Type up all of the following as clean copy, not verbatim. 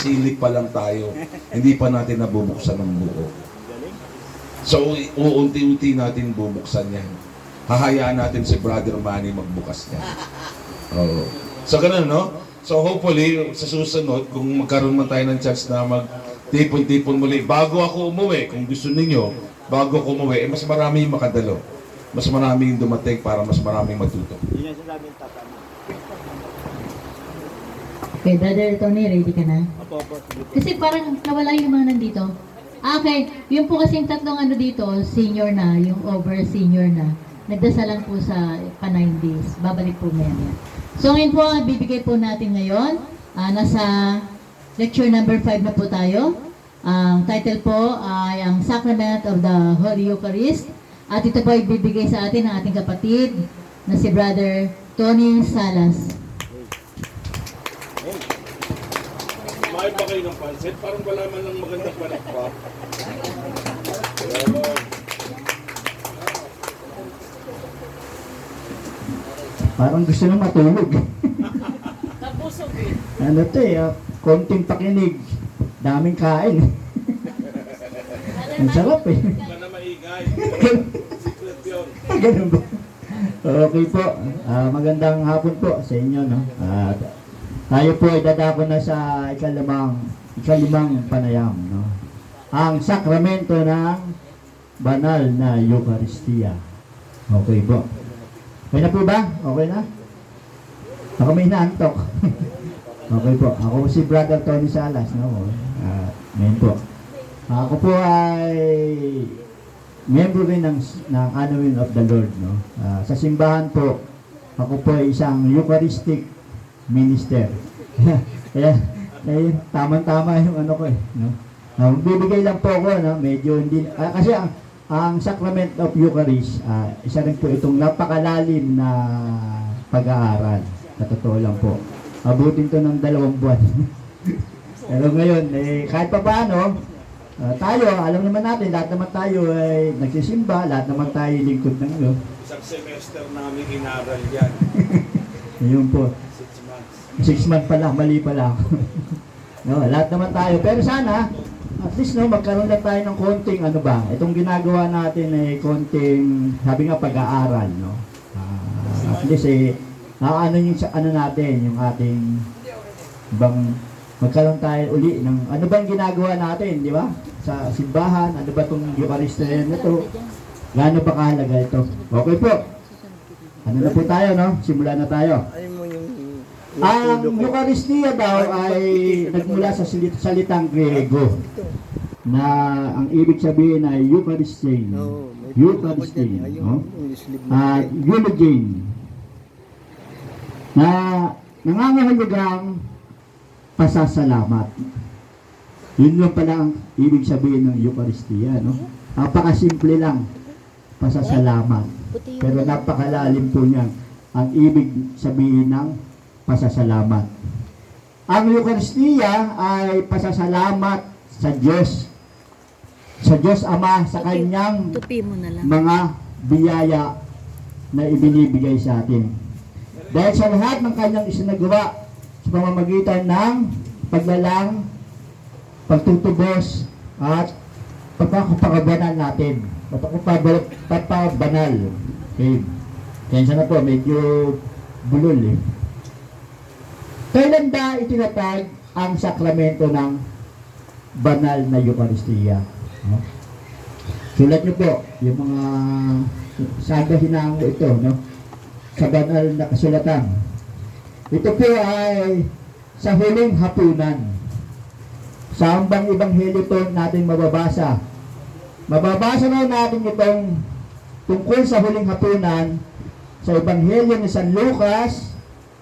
silip pa lang tayo. Hindi pa natin nabubuksan ng buo. So, uunti-unti natin bubuksan yan. Hahayaan natin si Brother Manny magbukas niya. Oh. So, ganun, no? So, hopefully, sa susunod, kung magkaroon man tayo ng chance na mag-tipon-tipon muli, bago ako umuwi, kung gusto ninyo, bago ako umuwi, mas marami yung makadalo. Mas marami yung dumating para mas maraming matuto. Yun yung sinabi ng tatama. Okay, Brother Tony, ready ka na? Apo, apo. Sige po. Kasi parang nawala yung mga nandito. Okay, yung po kasing tatlong ano dito, senior na, yung over senior na. Nagdasal lang po sa pa 9 days. Babalik po maya yan. So ngayon po, bibigay po natin ngayon. Nasa lecture number 5 na po tayo. Ang title po ay ang Sacrament of the Holy Eucharist. At ito po ay bibigay sa atin ng ating kapatid na si Brother Tony Salas. Kumain ba kayo ng pansit? Parang wala man lang magandang panakpa. Parang gusto na matulog. Tapusog eh. Ano to konting pakinig, daming kain. Ang sarap eh. Huwag na maingay. Secret yun. Ganun ba? Okay po. Magandang hapon po sa inyo, no? Tayo po ay dadako na sa ikalimang panayam, no? Ang sakramento ng banal na Eucharistia. Okay po. Okay na po ba? Okay na? Ako may inaantok. Okay po. Ako si Brother Tony Salas, no? Ngayon po. Ako po ay member rin ng Anoin of the Lord, no? Sa simbahan po, ako po ay isang Eucharistic minister. Kaya, tama-tama yung ano ko eh, no? Bibigay lang po ako, no? Medyo hindi, kasi ang Sacrament of Eucharist, isa rin po itong napakalalim na pag-aaral. Sa totoo lang po. Abutin to ng 2 buwan. Pero ngayon, kahit pa paano, tayo, alam naman natin, lahat naman tayo ay nagsisimba, lahat naman tayo lingkod ng Diyos. Isang semester namin inaral yan. Yun po. 6 months. 6 months pa lang, mali pa lang. No, lahat naman tayo. Pero sana, at least no, magkaroon lang tayo ng konting ano ba, itong ginagawa natin ay konting, sabi nga, pag-aaral, no? At least ano yung ano natin, yung ating bang magkaroon tayo uli ng ano bang ginagawa natin, di ba? Sa simbahan, ano ba itong Eucharistia na ito? Gaano ba kahalaga ito? Okay po. Ano na po tayo, no? Simula na tayo. Ang Eucharistia daw ay nagmula sa salitang Grego na ang ibig sabihin ay Eucharistia. Eucharistia, no? Eulogian. Na nangangahulugang pasasalamat. Yun lang pala ang ibig sabihin ng Eucharistia, no? Napakasimple lang, pasasalamat. Pero napakalalim po niya ang ibig sabihin ng pasasalamat. Ang Eucharistia ay pasasalamat sa Diyos. Sa Diyos Ama, sa Kanyang mga biyaya na ibinibigay sa atin. Dahil sa lahat ng Kanyang isinagawa sa pamamagitan ng paglalang, pagtutubos, at pagpapakabanal natin. Pagpapabanal. Okay. Kaya na po, medyo bulol eh. Kailan ba itinatag ang sakramento ng banal na Eucharistia? No? Sulat niyo po, yung mga sagahinang ito, no? Sa banal na kasulatan. Ito po ay sa huling hapunan. Sa ambang ebanghelyo ito natin mababasa. Mababasa na natin itong tungkol sa huling hapunan sa ebanghelyo ni San Lucas,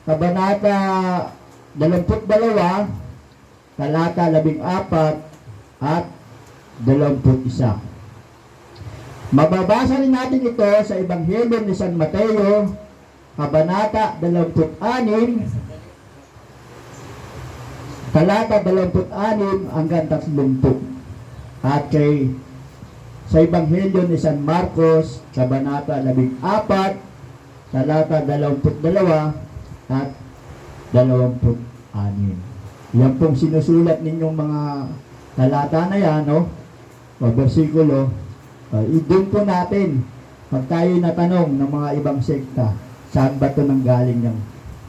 kabanata 22, talata 14 at 21. Mababasa rin natin ito sa ebanghelyo ni San Mateo, kabanata 26, talata 26 hanggang 30. At sa ebanghelyo ni San Marcos, kabanata 14, talata 22 at 26. Yan pong sinusulat ninyong mga talata na yan, no? O versikulo, doon po natin, pag tayo natanong ng mga ibang sekta, saan ba ito nanggaling ng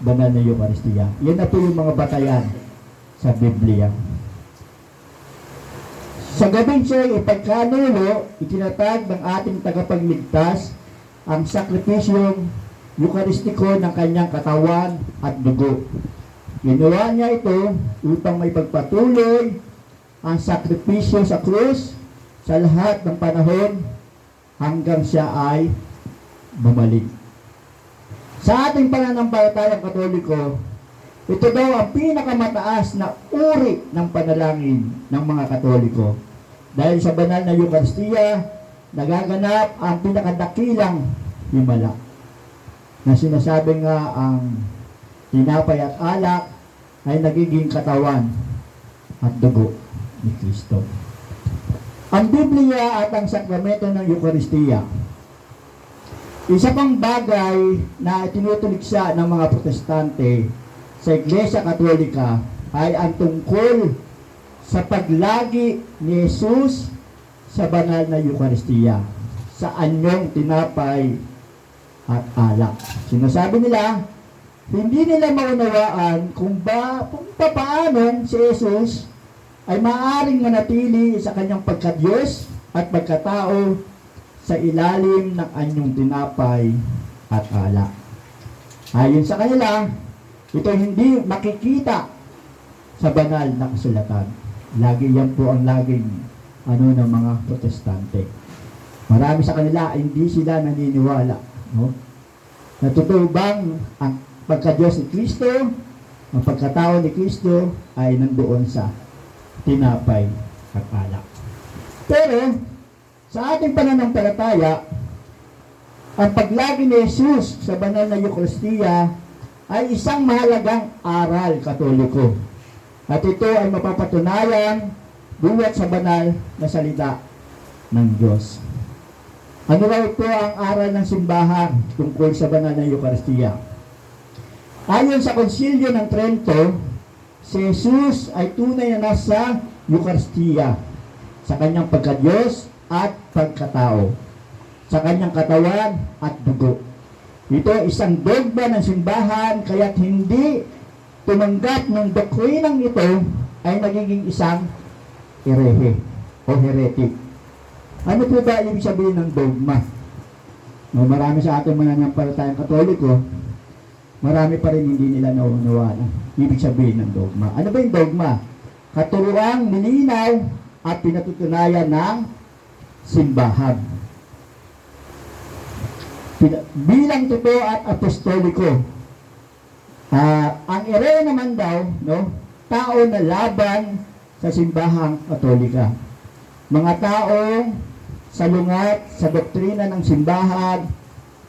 banal na Eucharistia? Yan na po yung mga batayan sa Biblia. Sa gabing siya ipagkanulo, itinatag ng ating tagapagligtas ang sakripisyong Eucharistiko ng kanyang katawan at dugo. Ginawa niya ito upang may pagpatuloy ang sakripisyo sa krus sa lahat ng panahon hanggang siya ay bumalik. Sa ating pananampalatayang Katoliko, ito daw ang pinakamataas na uri ng panalangin ng mga Katoliko. Dahil sa banal na Eucharistia, nagaganap ang pinakadakilang himala. Na sinasabi nga ang tinapay at alak ay nagiging katawan at dugo ni Kristo. Ang Biblia at ang sakramento ng Eucharistia, isa pang bagay na tinutuligsa ng mga Protestante sa Iglesia Katolika ay ang tungkol sa paglagi ni Jesus sa banal na Eucharistia, sa anyong tinapay at alak. Sinasabi nila, hindi nila maunawaan kung paano si Jesus ay maaaring manatili sa kanyang pagka-Diyos at pagkatao sa ilalim ng anyong tinapay at alak. Ayon sa kanila, ito hindi makikita sa banal na kasulatan. Lagi yan po ang laging ng mga Protestante. Marami sa kanila, hindi sila naniniwala. No? Na totoo bang ang pagka-Diyos ni Kristo, ang pagkatao ni Kristo ay nandoon sa tinapay at alak. Pero, sa ating pananampalataya, ang paglagi ni Jesus sa banal na Eucharistia ay isang mahalagang aral Katoliko. At ito ay mapapatunayan buwat sa banal na salita ng Diyos. Ano raw ito ang aral ng simbahan tungkol sa banal na Eucharistia? Ayon sa Konsilyo ng Trento, si Jesus ay tunay na nasa Eucharistia sa kanyang pagka-Diyos at pagkatao, sa kanyang katawan at dugo. Ito ay isang dogma ng simbahan, kaya't hindi tumanggap ng doktrinang ito ay nagiging isang herehe o heretic. Ano po ba ibig sabihin ng dogma? No, marami sa ating mananampalatayang Katoliko, marami pa rin hindi nila naunawaan ang ibig sabihin ng dogma. Ano ba yung dogma? Katuruang nilinaw at pinatutunayan ng simbahan. Bilang totoo at apostoliko. Ang ere naman daw, no, tao na laban sa simbahang Katolika. Mga taong salungat sa doktrina ng simbahan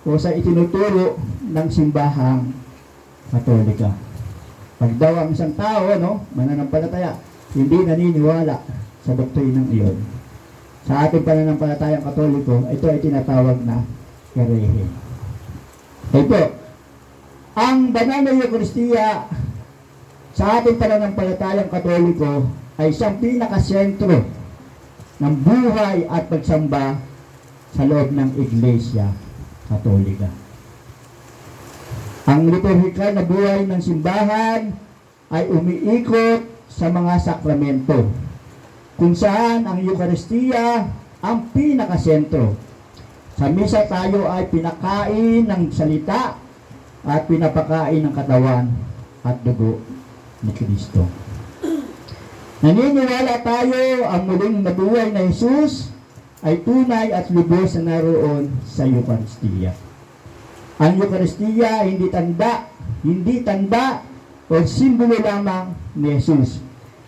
o sa itinuturo ng simbahang Katolika. Pag daw ang isang tao, no, mananampalataya, hindi naniniwala sa doktrinang iyon, sa ating pananampalatayang Katoliko, ito ay tinatawag na herehe. Ito, ang banal na Eucharistia sa ating pananampalatayang Katoliko ay isang pinakasentro ng buhay at pagsamba sa loob ng Iglesia Katolika. Ang liturhikal na buhay ng simbahan ay umiikot sa mga sakramento, kung saan ang Eucharistia ang pinakasentro. Sa misa tayo ay pinakain ng salita at pinapakain ng katawan at dugo ni Kristo. Naniniwala tayo ang muling nabuhay na Jesus ay tunay at lubos na naroon sa Eucharistia. Ang Eucharistia hindi tanda o simbolo lamang ni Jesus.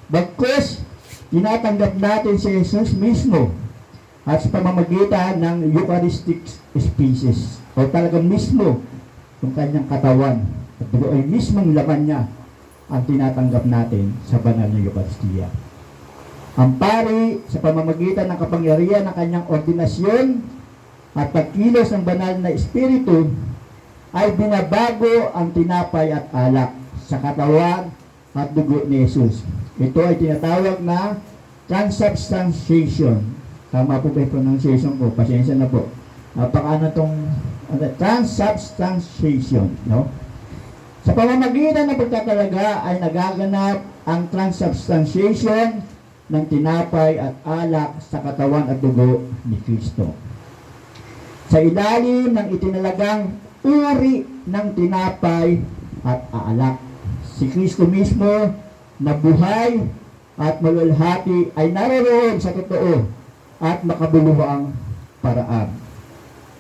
Bagkus, tinatanggap natin si Jesus mismo at sa pamamagitan ng Eucharistic species o talagang mismo yung kanyang katawan at dugo ay mismong laman niya ang tinatanggap natin sa banal na Eucharistia. Ang pari sa pamamagitan ng kapangyarihan ng kanyang ordinasyon at pagkilos ng banal na Espiritu ay binabago ang tinapay at alak sa katawan at dugo ni Jesus. Ito ay tinatawag na transubstantiation. Tama po ba yung pronunciation ko? Pasensya na po. Napakaano itong transubstantiation, no? Sa pamamagitan ng pagtatalaga ay nagaganap ang transubstantiation ng tinapay at alak sa katawan at dugo ni Kristo. Sa ilalim ng itinalagang uri ng tinapay at alak, si Kristo mismo na buhay at maluwalhati ay naroon sa totoo at makabuluhang paraan.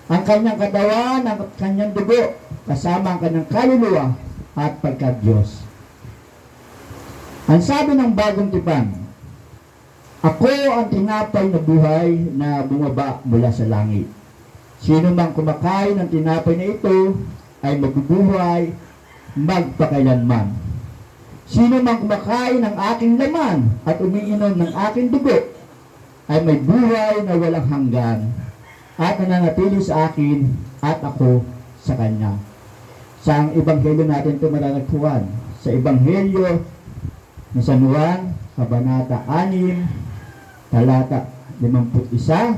Ang kanyang katawan, ang kanyang dugo, kasama ang kanyang kaluluwa at pagka-Diyos. Ang sabi ng bagong tipan, ako ang tinapay na buhay na bumaba mula sa langit. Sino mang kumakain ng tinapay na ito ay mabubuhay magpakailanman. Sino mang kumakain ng aking laman at umiinom ng aking dugo ay may buhay na walang hanggan at nananatili sa akin at ako sa kanya. Sa ang ebanghelyo natin ito matatagpuan, sa ebanghelyo ni San Juan, kabanata 6, talata 51,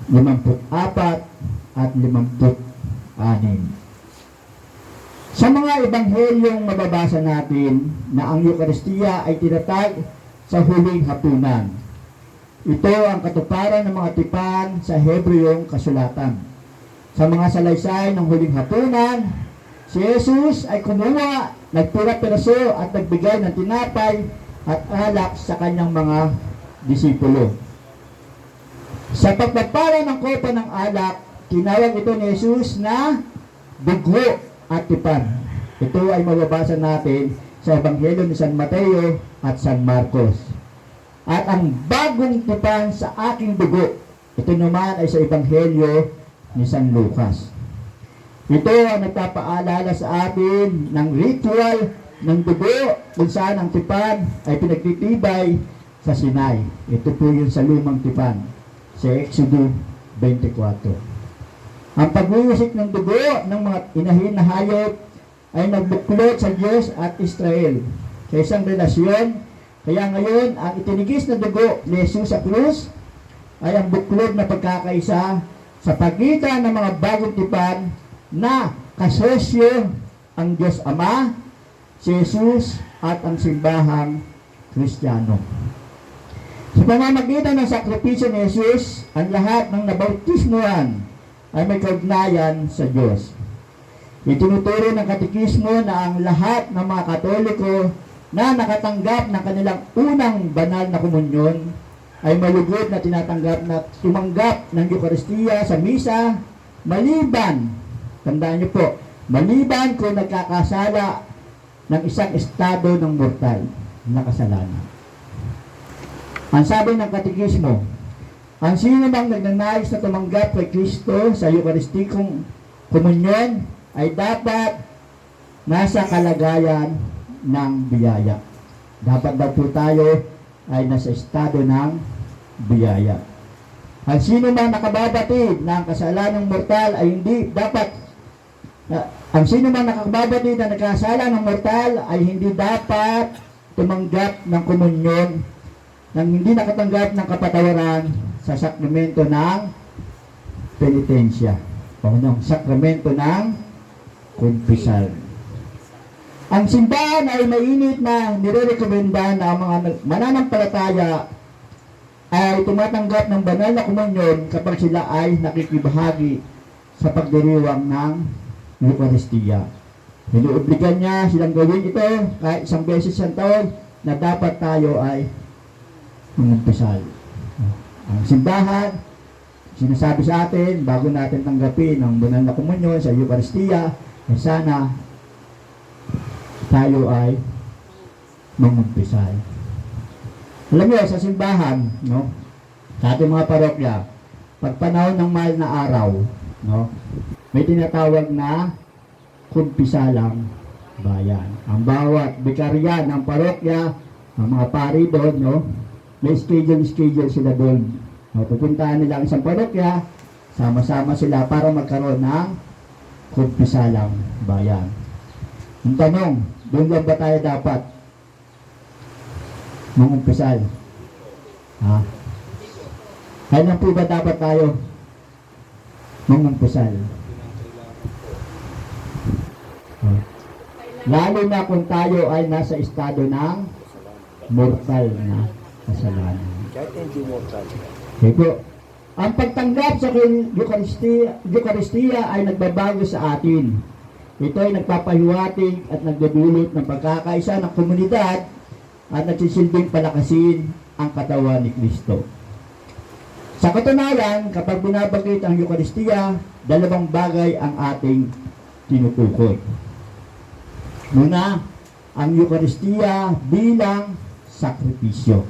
54 at 56. Sa mga ebanghelyong mababasa natin na ang Eucharistia ay tinatag sa huling hapunan. Ito ang katuparan ng mga tipan sa Hebreyong kasulatan. Sa mga salaysay ng huling hapunan, si Jesus ay kumuha, nagpira-piraso at nagbigay ng tinapay at alak sa kanyang mga disipulo. Sa pagpapara ng kopa ng alak, tinawag ito ni Jesus na dugo at tipan. Ito ay mababasa natin sa Ebanghelyo ni San Mateo at San Marcos. At ang bagong tipan sa aking dugo, ito naman ay sa Ebanghelyo ni San Lucas. Ito ang nagpapaalala sa atin ng ritual ng dugo kung saan ang tipan ay pinagtitibay sa Sinai. Ito po yun sa lumang tipan sa Exodo 24. Ang pagwiwisik ng dugo ng mga inahin na hayop ay nagbuklod sa Diyos at Israel sa isang relasyon. Kaya ngayon, ang itinigis na dugo ni Jesus sa krus ay ang buklod na pagkakaisa sa pagitan ng mga bagong tipan na kasosyo ang Diyos Ama, si Jesus at ang simbahang Kristiyano. Sa pamamagitan ng sakripisyo ni Jesus, ang lahat ng nabautismuhan ay may kaugnayan sa Diyos. Itinuturo ng katekismo na ang lahat ng mga Katoliko na nakatanggap ng kanilang unang banal na komunyon ay malugod na tinatanggap na tumanggap ng Eucharistia sa misa maliban, tandaan niyo po, maliban kung nagkakasala ng isang estado ng mortal na kasalanan. Ang sabi ng katekismo, ang sino bang nagnanais na tumanggap kay Kristo sa Eucharistikong komunyon ay dapat nasa kalagayan ng biyaya. Dapat daw po tayo ay nasa estado ng biyaya. Ang sino man nakababatid na ang kasalanang mortal ay hindi dapat ang sino man nakababatid na nagkasala ng mortal ay hindi dapat tumanggap ng komunyon nang hindi nakatanggap ng kapatawaran sa sakramento ng penitensya o ng sakramento ng kumpisal. Ang simbahan ay mainit na nire-rekomenda na ang mga mananampalataya ay tumatanggap ng banal na komunyon kapag sila ay nakikibahagi sa pagdiriwang ng Eucharistia. Hinoobligan niya silang gawin ito kahit isang beses sa taon na dapat tayo ay mangumpisal. Ang simbahan, sinasabi sa atin, bago natin tanggapin ang banal na komunyon sa Eucharistia, ay sana tayo ay mangumpisal. Alam niyo, sa simbahan, no, sa ating mga parokya, pag panahon ng mahal na araw, no, may tinatawag na kumpisalang bayan. Ang bawat bikarya ng parokya, ang mga pari doon, no, may schedule sila doon. No, pupuntahan nila ang isang parokya, sama-sama sila para magkaroon ng kumpisalang bayan. Ang tanong, Doon lang ba tayo dapat mangumpisal? Ha? Kailan po ba dapat tayo mangumpisal? Lalo na kung tayo ay nasa estado ng mortal na kasalanan. Kahit hindi mortal. Okay po. Ang pagtanggap sa Eucharistia ay nagbabago sa atin. Ito ay nagpapahiwatig at nagdudulot ng pagkakaisa ng komunidad at nagsisilbing palakasin ang katawan ni Kristo. Sa katunayan, kapag binabanggit ang Eucharistia, dalawang bagay ang ating tinutukoy. Muna, ang Eucharistia bilang sakripisyo,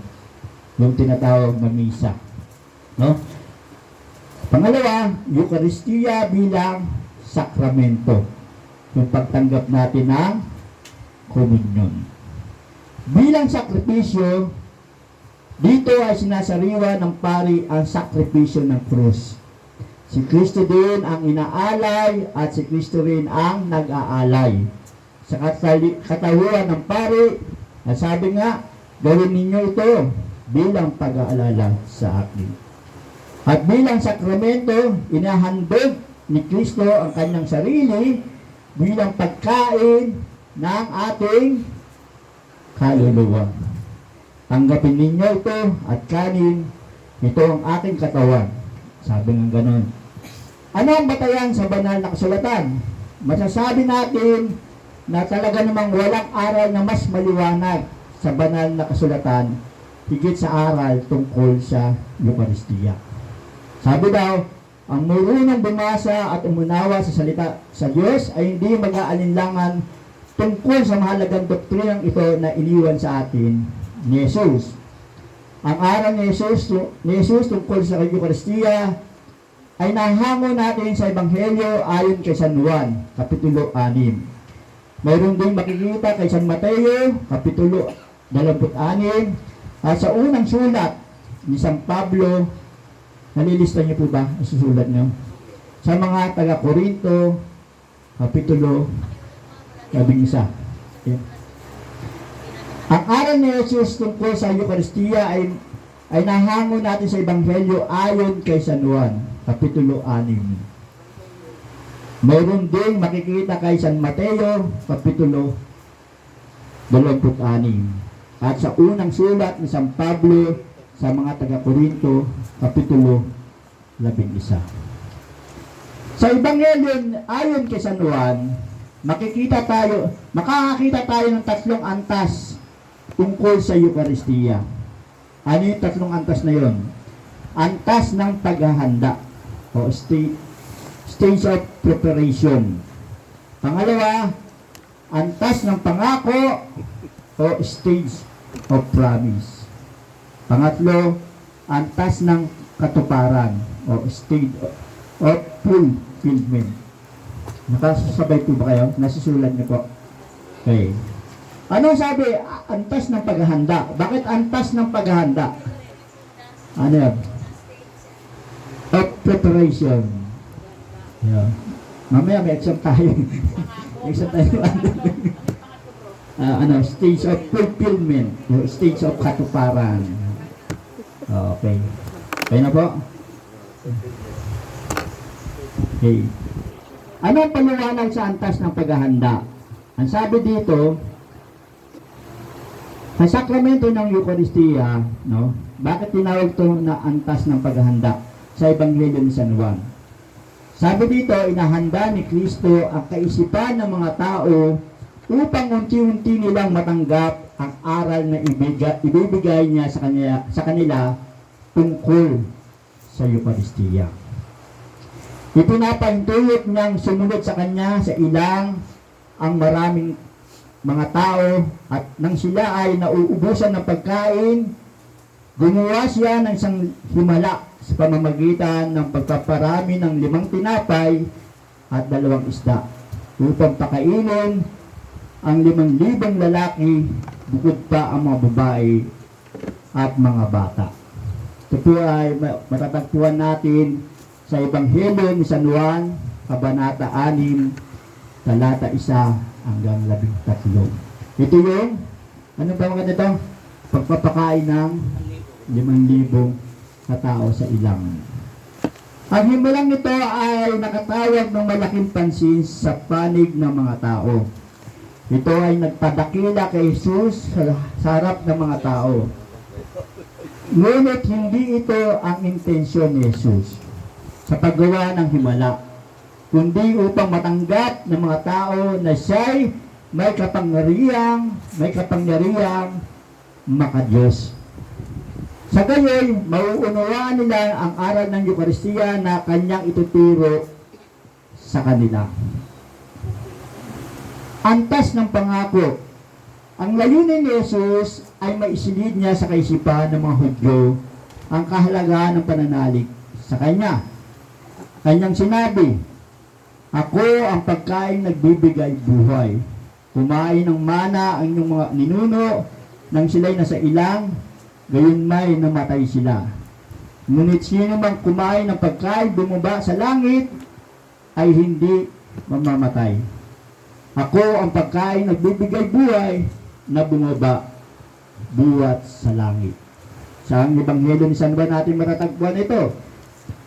yung tinatawag na misa. No? Pangalawa, Eucharistia bilang sakramento, yung pagtanggap natin ng komunyon. Bilang sakripisyo, dito ay sinasariwa ng pari ang sakripisyo ng krus. Si Kristo din ang inaalay at si Kristo rin ang nag-aalay. Sa katauhan ng pari, at sabi nga, gawin ninyo ito bilang pag-aalala sa akin. At bilang sakramento, inahandog ni Kristo ang kanyang sarili bilang pagkain ng ating kaluluwa. Tanggapin ninyo ito at kanin, ito ang aking katawan. Sabi ng ganon. Ano ang batayan sa banal na kasulatan? Masasabi natin na talaga namang walang aral na mas maliwanag sa banal na kasulatan higit sa aral tungkol sa Eucharistia. Sabi daw, ang marunong bumasa at umunawa sa salita sa Diyos ay hindi mag-aalinlangan tungkol sa mahalagang doktrinang ito na iniwan sa atin ni Jesus. Ang aral ni Jesus tungkol sa Eucharistia ay nahango natin sa Ebanghelyo ayon kay San Juan, Kapitulo 6. Mayroon din makikita kay San Mateo, Kapitulo 26, at sa unang sulat ni San Pablo, nalilista niyo po ba? Isusulat niyo. Sa mga taga-Korinto, Kapitulo 11. Okay. Ang aral ni Jesus tungkol sa Eucharistia ay nahango natin sa Ebanghelyo ayon kay San Juan, Kapitulo 6. Mayroon din makikita kay San Mateo, Kapitulo 26. At sa unang sulat ni San Pablo sa mga taga-Korinto, Kapitulo 11. Sa Ebanghelyo ayon kay San Juan, makakakita tayo ng tatlong antas tungkol sa Eucharistia. Ano yung tatlong antas na yon? Antas ng paghahanda o stage of preparation. Pangalawa, antas ng pangako o stage of promise. Pangatlo, antas ng katuparan o stage of fulfillment. Nakasabay po ba kayo? Nasusulat niyo po. Okay. Ano sabi? Antas ng paghahanda. Bakit antas ng paghahanda? Ano yan? Of preparation. Yeah. Mamaya may exam tayo. Exam tayo. Stage of fulfillment. Stage of katuparan. Okay. Okay na po? Okay. Ano ang paliwanag sa antas ng paghahanda? Ang sabi dito, sa sakramento ng Eucharistia, no? Bakit tinawag ito na antas ng paghahanda sa Ebanghelyo ni San Juan? Sabi dito, inahanda ni Kristo ang kaisipan ng mga tao upang unti-unti nilang matanggap ang aral na ibibigay niya sa kanila tungkol sa Eucharistia. Ipinapahintulot niyang sumunod sa kanya sa ilang ang maraming mga tao at nang sila ay nauubusan ng pagkain, gumawa siya ng isang himala sa pamamagitan ng pagpaparami ng 5 tinapay at 2 isda upang pakainin ang 5,000 lalaki bukod pa ang mga babae at mga bata. Ito po ay matatagpuan natin sa Ebanghelyo ni San Juan, Kabanata 6, talata 1 hanggang 13. Ito yung, ano ba mga ito? Pagpapakain ng 5,000 katao sa ilang. Ang himalang nito ay nakatawag ng malaking pansin sa panig ng mga tao. Ito ay nagpadakila kay Jesus sa harap ng mga tao. Ngunit hindi ito ang intensyon ni Jesus sa paggawa ng himala, kundi upang matanggap ng mga tao na siya'y may kapangyarihang makadiyos. Sa gayoy, mauunawaan nila ang aral ng Eucharistia na kanyang ituturo sa kanila. Antas ng pangako. Ang layunin ni Jesus ay maisilid niya sa kaisipan ng mga Hudyo ang kahalagahan ng pananalig sa Kanya. Kanyang sinabi, "Ako ang pagkain nagbibigay buhay. Kumain ng mana ang inyong mga ninuno nang sila'y nasa ilang, gayon may namatay sila. Ngunit sino mang kumain ng pagkain bumaba sa langit ay hindi mamamatay. Ako ang pagkain nagbibigay buhay na bumaba buwat sa langit." Sa Ebanghelyo ni San Juan natin matatagpuan ito.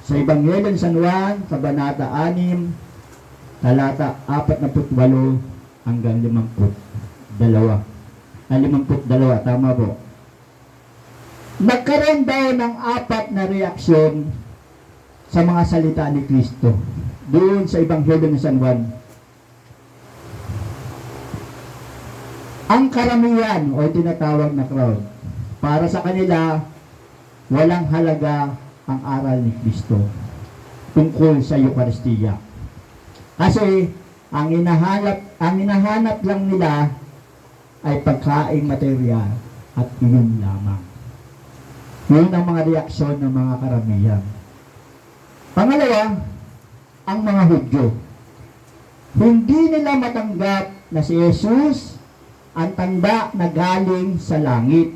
Sa Ebanghelyo ni San Juan, Kabanata 6, talata 48 hanggang 52. 52, tama po. Nagkaroon daw ng 4 na reaksyon sa mga salita ni Kristo doon sa Ebanghelyo ni San Juan. Ang karamihan o tinatawag na crowd, para sa kanila, walang halaga ang aral ni Kristo tungkol sa Eucharistia. Kasi ang hinahanap lang nila ay pagkaing material at iyon lamang. Yun ang mga reaksyon ng mga karamihan. Pangalawa, ang mga Hudyo. Hindi nila matanggap na si Jesus ang tanda na galing sa langit.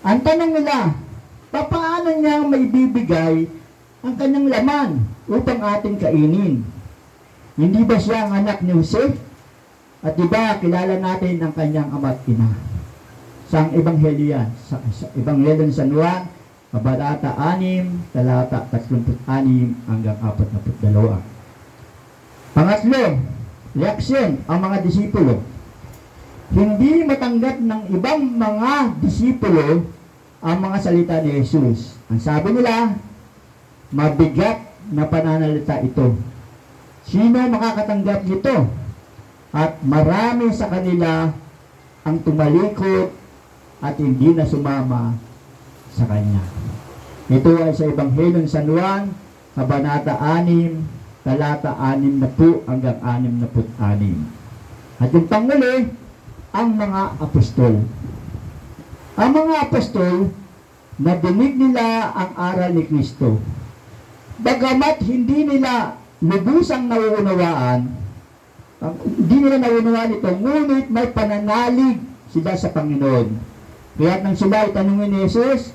Ang tanong nila, paano niya maibibigay ang kanyang laman upang ating kainin? Hindi ba siya ang anak ni Jose? At diba, kilala natin ang kanyang ama't ina. Sa Ebanghelyo yan, sa Ebanghelyo ni San Juan, Kabanata 6, talata 36 hanggang 42. Pangatlo, reaksyon ang mga disipulo. Hindi matanggap ng ibang mga disipulo ang mga salita ni Jesus. Ang sabi nila, mabigat na pananalita ito. Sino makakatanggap nito? At marami sa kanila ang tumalikod at hindi na sumama sa kanya. Ito ay sa Ebanghelyo ni San Juan, Kabanata 6, talata 60 hanggang 66. At yung panghuli, ang mga apostol. Ang mga apostol, nadinig nila ang aral ni Kristo. Bagamat hindi nila lubusang nauunawaan, hindi nila nauunawaan ito, ngunit may pananalig sila sa Panginoon. Kaya nang sila itanungin ni Jesus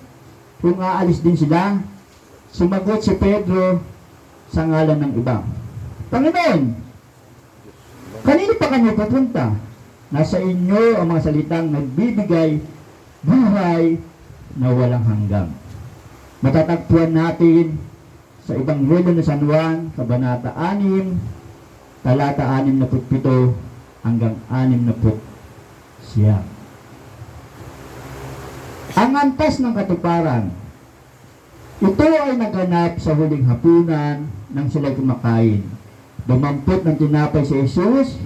kung aalis din sila, sumagot si Pedro sa ngalan ng iba, "Panginoon, kanino pa kami pupunta? Nasa inyo ang mga salitang nagbibigay buhay na walang hanggan." Matatagpuan natin sa Ebanghelyo ni San Juan, Kabanata 6, talata 67 hanggang 69. Ang antas ng katuparan. Ito ay naganap sa huling hapunan nang sila'y kumakain. Dumampot ng tinapay si Jesus,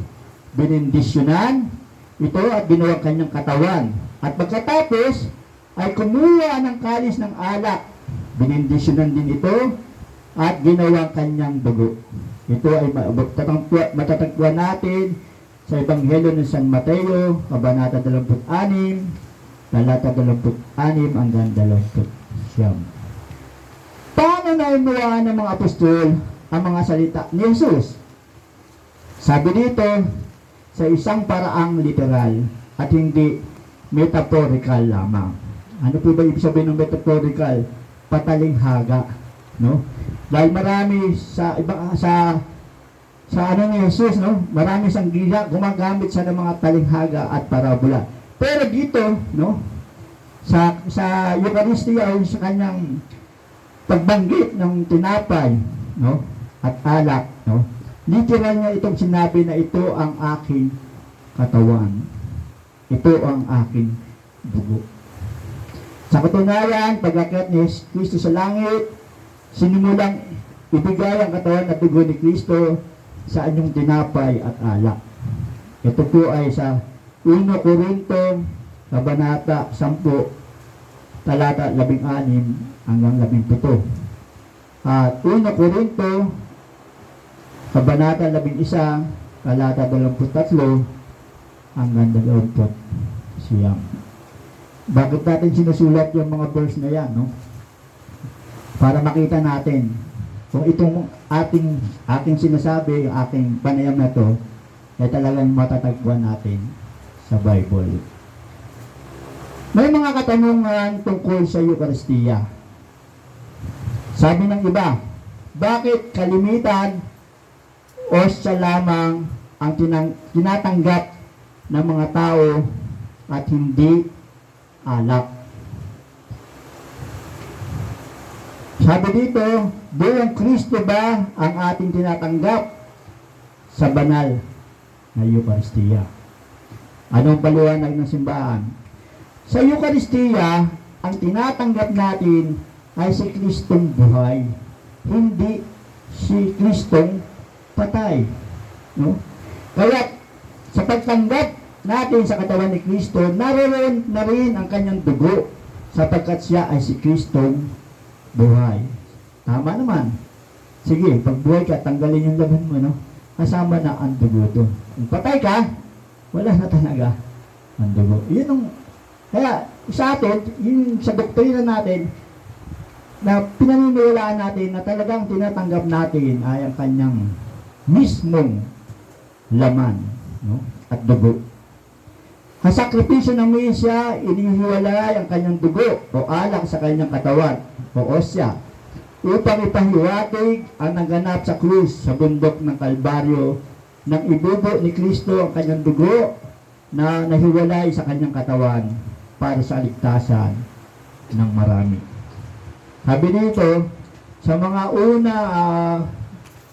binindisyonan ito at ginawang kanyang katawan. At pagkatapos ay kumuha ng kalis ng alak, binindisyonan din ito at ginawang kanyang dugo. Ito ay matatagpuan natin sa Ebanghelyo ng San Mateo, Kabanata 26, talata 26 hanggang 29. Paano naunawaan ng mga apostol ang mga salita ni Jesus? Sabi dito, sa isang paraang literal at hindi metaphorical lamang. Ano po ba ibig sabihin ng metaphorical? Patalinghaga, no? Dahil marami sa sa ano ni Jesus, no? Marami siyang gumagamit siya ng mga talinghaga at parabola. Pero dito, no? Sa Eucharistia o sa kanyang pagbanggit ng tinapay, no? At alak, no? Literal niya itong sinabi na ito ang aking katawan. Ito ang aking dugo. Sa katunayan, pag-akyat ni Kristo sa langit, sinimulang ibigay ang katawan at dugo ni Kristo sa anyong tinapay at alak. Ito po ay sa 1 Corinto, Kabanata 10, talata 16 hanggang 17. At 1 Corinto, Kabanata 11, talata 23 hanggang 20. Bakit natin sinusulat yung mga verse na yan, no? Para makita natin kung itong ating sinasabi, yung ating panayam na to, ay talagang matatagpuan natin sa Bible. May mga katanungan tungkol sa Eucharistia. Sabi ng iba, bakit kalimitan o siya lamang ang tinatanggap ng mga tao at hindi alak? Sabi dito, buong Kristo ba ang ating tinatanggap sa banal na Eucharistia? Anong paliwanag ng simbahan? Sa Eucharistia, ang tinatanggap natin ay si Kristong buhay, hindi si Kristong patay. No? Kaya sa pagtanggap natin sa katawan ni Kristo, naroon na rin ang kanyang dugo sapagkat siya ay si Kristong buhay. Tama naman. Sige, pag buhay ka, tanggalin yung laban mo, no? Kasama na ang dugo doon. Kung patay ka, wala na talaga ang dugo. Yun ang, kaya sa atin, yun sa doktrina natin, na pinaniniwalaan natin na talagang tinatanggap natin ay ang kanyang mismong laman, no? At dugo. Ang sakripisyo ng Mesya, inihiwalay ang kanyang dugo o alak sa kanyang katawan o osya upang ipahiwatig ang naganap sa krus sa bundok ng Kalbaryo nang ibubo ni Kristo ang kanyang dugo na nahiwalay sa kanyang katawan para sa ligtasan ng marami. Sabi dito, sa mga una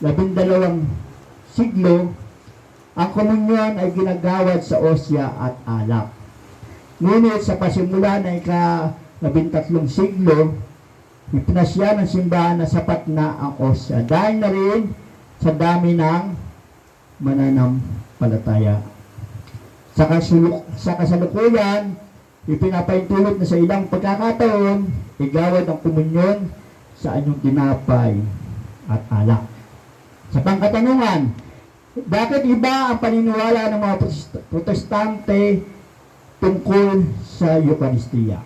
12 siglo, ang komunyon ay ginagawad sa osya at alak. Ngunit sa pasimula ng ika-13 siglo, ipinasya ng simbahan na sapat na ang osya dahil na rin sa dami ng mananampalataya. Sa kasalukuyan, ipinapaintulot na sa ilang pagkakataon, igawad ang komunyon sa anyong tinapay at alak. Sa pangkatanungan, bakit iba ang paniniwala ng mga protestante tungkol sa Eucharistia?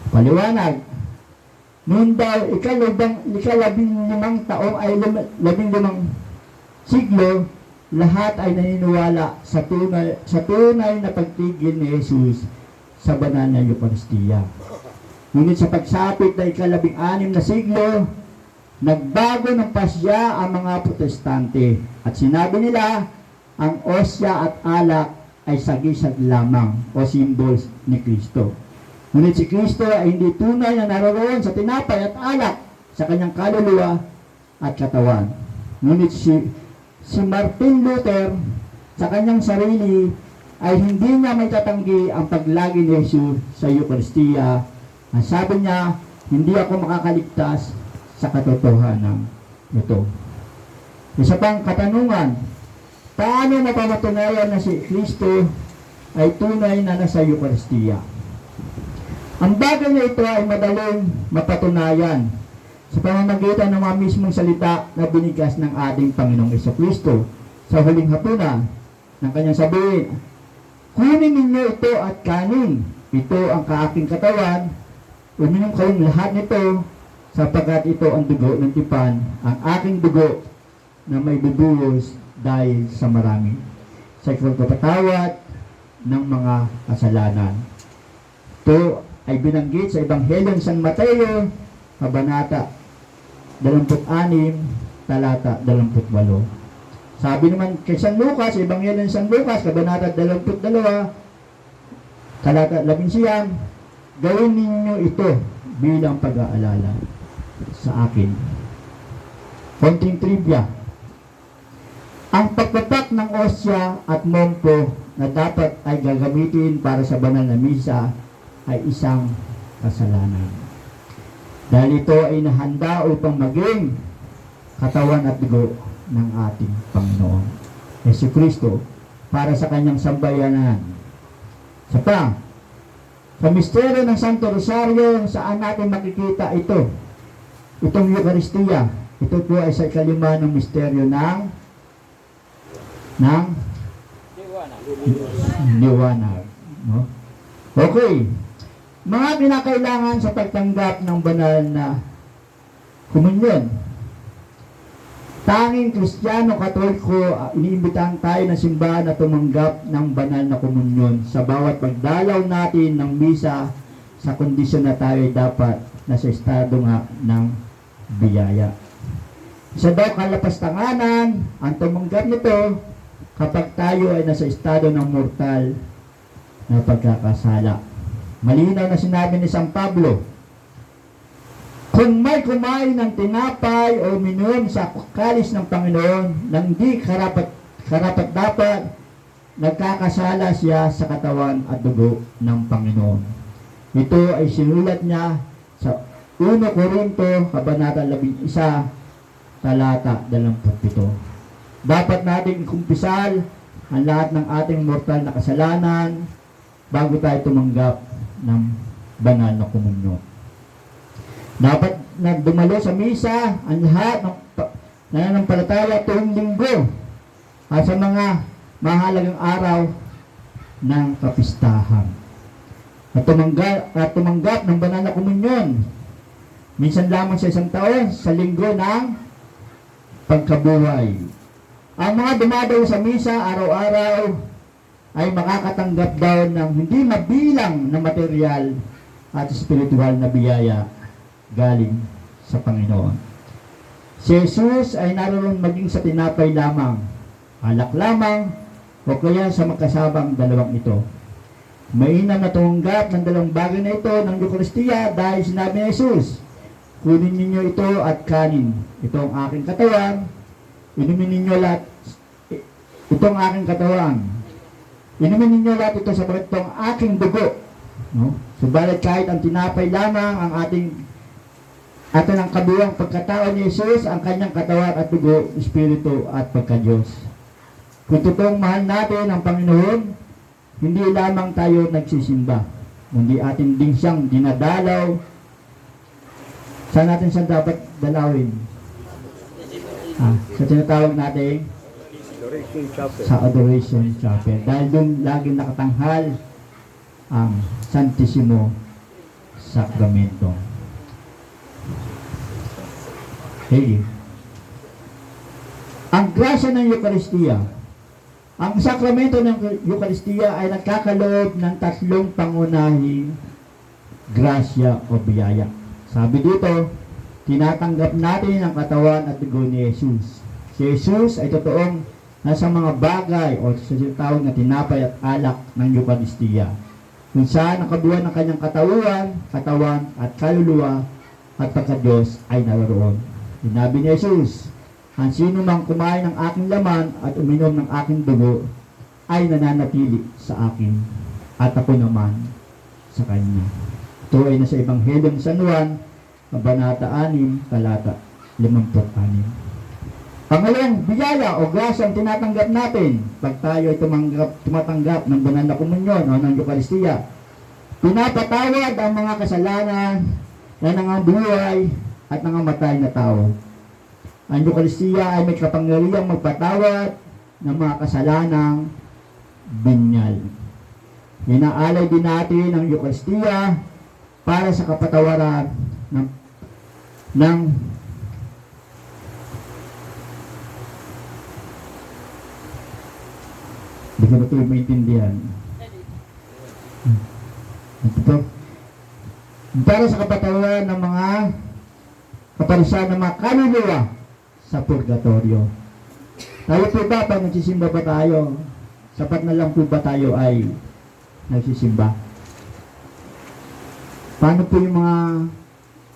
Paliwanag, noon daw ika-15 taong ay 15 siglo, lahat ay naniniwala sa tunay na pagtigil ni Jesus sa banal na Eucharistia. Ngunit sa pagsapit na ika-16 na siglo, nagbago ng pasya ang mga protestante at sinabi nila ang osya at alak ay sagisag lamang o symbols ni Kristo. Ngunit si Kristo ay hindi tunay na naroon sa tinapay at alak sa kanyang kaluluwa at katawan. Ngunit si Martin Luther sa kanyang sarili ay hindi niya may tatanggi ang paglagi ni Jesus sa Eucharistia. Ang sabi niya, hindi ako makakaligtas sa katotohanan ito. Isa pang katanungan, paano mapapatunayan na si Kristo ay tunay na nasa Eucharistia? Ang bagay na ito ay madaling mapatunayan sa pamamagitan ng mga mismong salita na binigas ng ating Panginoong Jesucristo sa huling hapunan ng kanyang sabihin, kunin ninyo ito at kanin, ito ang kaaking katawan, uminom kayong lahat nito sapagkat ito ang dugo ng tipan, ang aking dugo na may bubuhos dahil sa marami sa pagpapatawad ng mga kasalanan. Ito ay binanggit sa Ebanghelyo ng San Mateo, Kabanata 26, talata 28. Sabi naman kay San Lucas, Ebanghelyo ng San Lucas, Kabanata 22, talata 11, gawin ninyo ito bilang pag-aalala sa akin. Konting trivia. Ang pagpapak ng osya at mompo na dapat ay gagamitin para sa banal na misa ay isang kasalanan. Dahil ito ay nahanda upang maging katawan at dugo ng ating Panginoon Jesucristo para sa kanyang sambayanan. Sa misteryo ng Santo Rosario, saan natin makikita ito? Itong Eucharistia. Ito po ay sa ikalima ng misteryo ng liwanag. No? Okay. Mga kinakailangan sa pagtanggap ng banal na komunyon. Tanging Kristiyano Katoliko, iniimbitahan tayo ng simbahan na tumanggap ng banal na komunyon sa bawat pagdalaw natin ng misa sa kondisyon na tayo dapat nasa estado nga ng biyaya. Sa daw kalapastanganan, ang tumanggap nito kapag tayo ay nasa estado ng mortal na pagkakasala. Malinaw na sinabi ni San Pablo, kung may kumain ng tinapay o minom sa kalis ng Panginoon nang di karapat-dapat, nagkakasala siya sa katawan at dugo ng Panginoon. Ito ay sinulat niya sa 1 Corinto, Kabanata 11, talata 27. Dapat nating ikumpisal ang lahat ng ating mortal na kasalanan bago tayo tumanggap ng banal na komunyon. Dapat na dumalo sa misa ang lahat ng nananampalataya tuwing linggo at sa mga mahalagang araw ng kapistahan. At tumanggap ng banal na komunyon minsan lamang sa isang taon sa linggo ng pagkabuhay. Ang mga dumadayo sa misa araw-araw ay makakatanggap daw ng hindi mabilang na material at spiritual na biyaya galing sa Panginoon. Si Jesus ay naroon maging sa tinapay lamang, alak lamang, o kaya sa magkasabang dalawang ito. Mainam na tumanggap ng dalawang bagay na ito ng Eucharistia dahil sinabi ni Jesus, kunin ninyo ito at kanin. Ito ang aking katawan, inumin ninyo lahat. Ito ang aking katawan. Inumin ninyo lahat ito sa itong aking dugo. No? Subalit kahit ang tinapay lamang ang ating ang kabuang pagkatao ni Jesus, ang kanyang katawan at dugo, espiritu at pagka-Diyos. Kung totoong mahal natin ang Panginoon, hindi lamang tayo nagsisimba, kundi atin din siyang dinadalaw. Saan natin siyang dapat dalawin? Sa tinatawag natin sa Adoration Chapel. Dahil doon laging nakatanghal ang Santissimo Sacramento. Hey. Ang grasya ng Eucharistia. Ang sakramento ng Eucharistia ay nagkakaloob ng tatlong pangunahing grasya o biyaya. Sabi dito, tinatanggap natin ang katawan at dugo ni Jesus. Si Jesus ay totoong nasa mga bagay o sa tawag na tinapay at alak ng Eucharistia, kung saan ang kabuuan ng kanyang katawan at kaluluwa at pagka-Diyos ay naroon. Sinabi ni Jesus, ang sino mang kumain ng aking laman at uminom ng aking dugo ay nananatili sa akin at ako naman sa kanya. Ito ay nasa Ebanghelyo ng San Juan, Kabanata 6, talata 56. Pangalawang biyaya o grasya ang tinatanggap natin pag tayo ay tumatanggap ng banal na komunyon o ng Eucharistia. Pinapatawad ang mga kasalanan na nangabuhay at nangamatay na tao. Ang Eucharistia ay may kapangyarihang magpatawad ng mga kasalanang binyal. Inaalay din natin ang Eucharistia para sa kapatawaran ng hindi ko na ito maintindihan. Ito. Para sa kapatawaran ng mga kaparisan ng mga kaluluwa sa purgatorio. Tayo po ba, pag nagsisimba ba tayo, sapat na lang po ba tayo ay nagsisimba? Paano po yung mga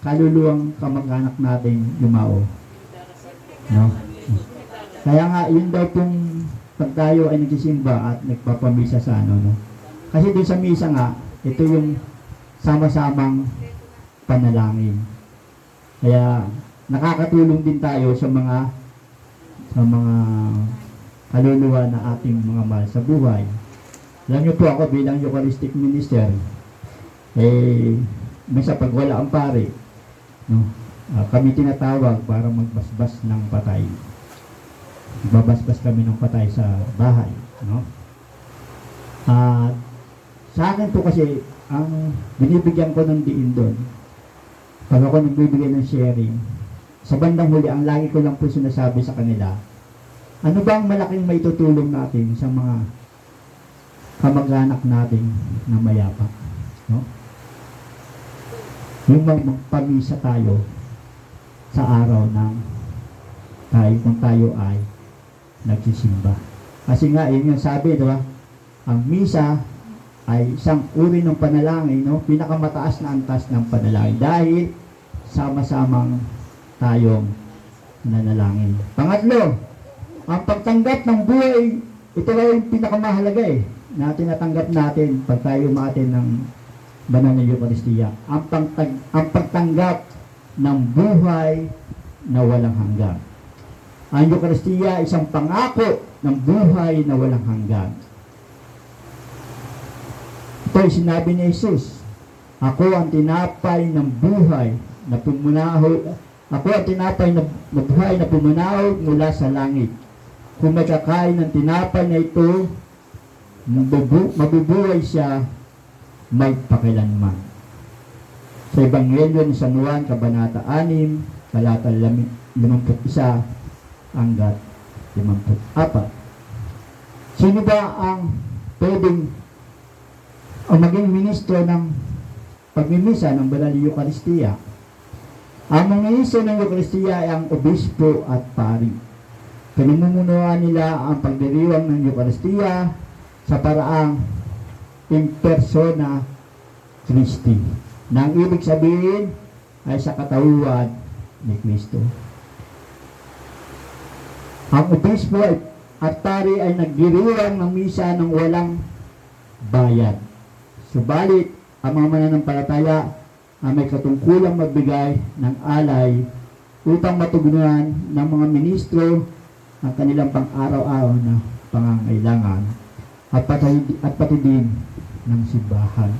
kaluluwang kamag-anak natin yumao? No? Kaya nga, yun daw pong pag tayo ay nagsisimba at nagpapamisa sa ano, no? Kasi doon sa misa nga, ito yung sama-samang panalangin. Kaya nakakatulong din tayo sa mga kaluluwa na ating mga mahal sa buhay. Alam niyo po ako bilang Eucharistic Minister, minsan pag wala ang pare, no, kami tinatawag para magbasbas ng patay. Babasbas kami ng patay sa bahay, no? Sa akin po kasi, ang binibigyan ko ng diin doon, pag ako nagbibigay ng sharing, sa bandang huli, ang lagi ko lang po sinasabi sa kanila, ano ba ang malaking maitutulong natin sa mga kamag-anak natin na mayapak? No? Yung magpamisa tayo sa araw ng kung tayo ay nagsisimba. Kasi nga, yun yung sabi, diba? Ang misa ay isang uri ng panalangin, no? Pinakamataas na antas ng panalangin dahil sama-samang tayong nanalangin. Pangatlo, ang pagtanggap ng buhay, ito ay yung pinakamahalaga na tinatanggap natin pag tayo umaatin ng banal na Eucharistia. Ang pagtanggap ng buhay na walang hanggan. Ang Eucharistia ay isang pangako ng buhay na walang hanggan. Ito ay sinabi ni Jesus, ako ang tinapay ng buhay na pumunahod. Ako ang tinapay na buhay na pumunahod mula sa langit. Kung may kakain ng tinapay na ito, mabubuhay siya magpakilanman. Sa Ebanghelyo ni San Juan, Kabanata 6, Talata 51 hanggat 54. Sino ba ang pwedeng maging ministro ng pagmimisa ng banal na Eucharistia? Ang mga ministro ng Eucharistia ay ang obispo at pari. Pinamumunuan nila ang pagdiriwang ng Eucharistia sa paraang in persona Christi, na ang ibig sabihin ay sa katauhan ni Kristo. Ang obispo at pari ay nagdiriwang ng misa ng walang bayad. Subalit, ang mga mananampalataya ay may katungkulang magbigay ng alay upang matugunan ng mga ministro ang kanilang pang-araw-araw na pangangailangan at pati din ng simbahan.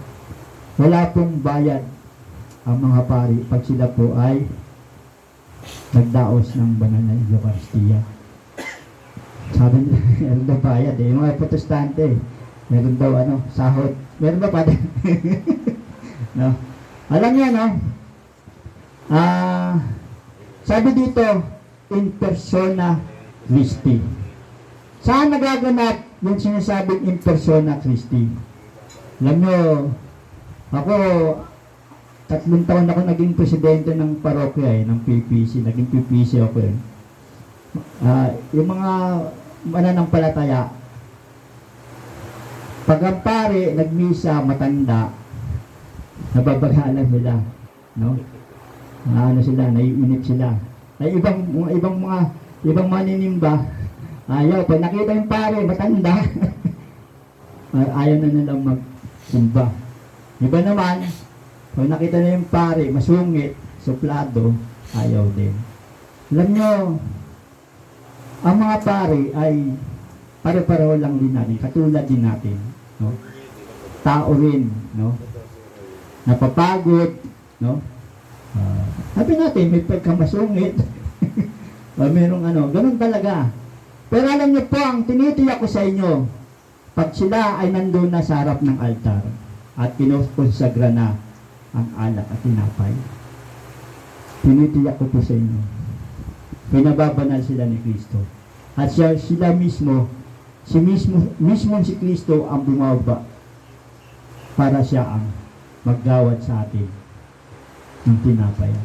Wala pong bayad ang mga pari pag sila po ay nagdaos ng banal na Eucharistia. Sabi nila, meron daw bayad yung mga protestante, meron daw sahod. Meron ba pa din? No? Alam niya, no? Sabi dito, in persona Christi. Saan nagaganap yung sinasabing in persona Christi? Alam nyo, ako, 3 taon ako naging presidente ng parokya ng PPC. Naging PPC ako yung mga mananampalataya, pag ang pare nagmisa matanda, nababagalan sila, no? Sila, naiinip sila. Ay ibang maninimba, ayaw, pag nakita yung pare matanda, ayaw na nilang magsimba. Iba naman, pag nakita na yung pare masungit, suplado, ayaw din. Alam nyo, ang mga pare ay pare-pareho lang din natin, katulad din natin, no? Tao rin, no? Napapagod, no? Sabi natin, may pagkamasungit. Merong ganun talaga. Pero alam niyo po, ang tinitiyak ko sa inyo, pag sila ay nandun na sa harap ng altar at kinukonsagra na ang alak at tinapay, tinitiyak ko po sa inyo, pinababanal sila ni Kristo. At sila mismo, si Kristo ang bumaba para siya ang maggawad sa atin ng tinapay.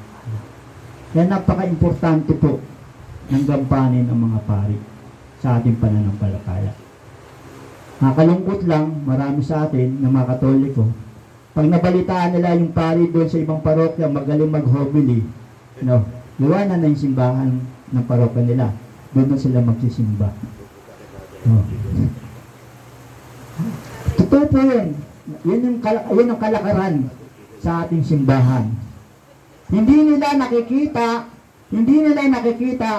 Kaya napaka-importante po ng gampanin ng mga pari. sa ating pananampalataya. Nakalungkot lang, marami sa atin na mga Katoliko, pag nabalitaan nila yung pari doon sa ibang parokya, magaling mag-homily, gawa na yung simbahan ng parokya nila. Doon na sila magsisimba. Totoo po yun. Yun ang kalakaran sa ating simbahan. Hindi nila nakikita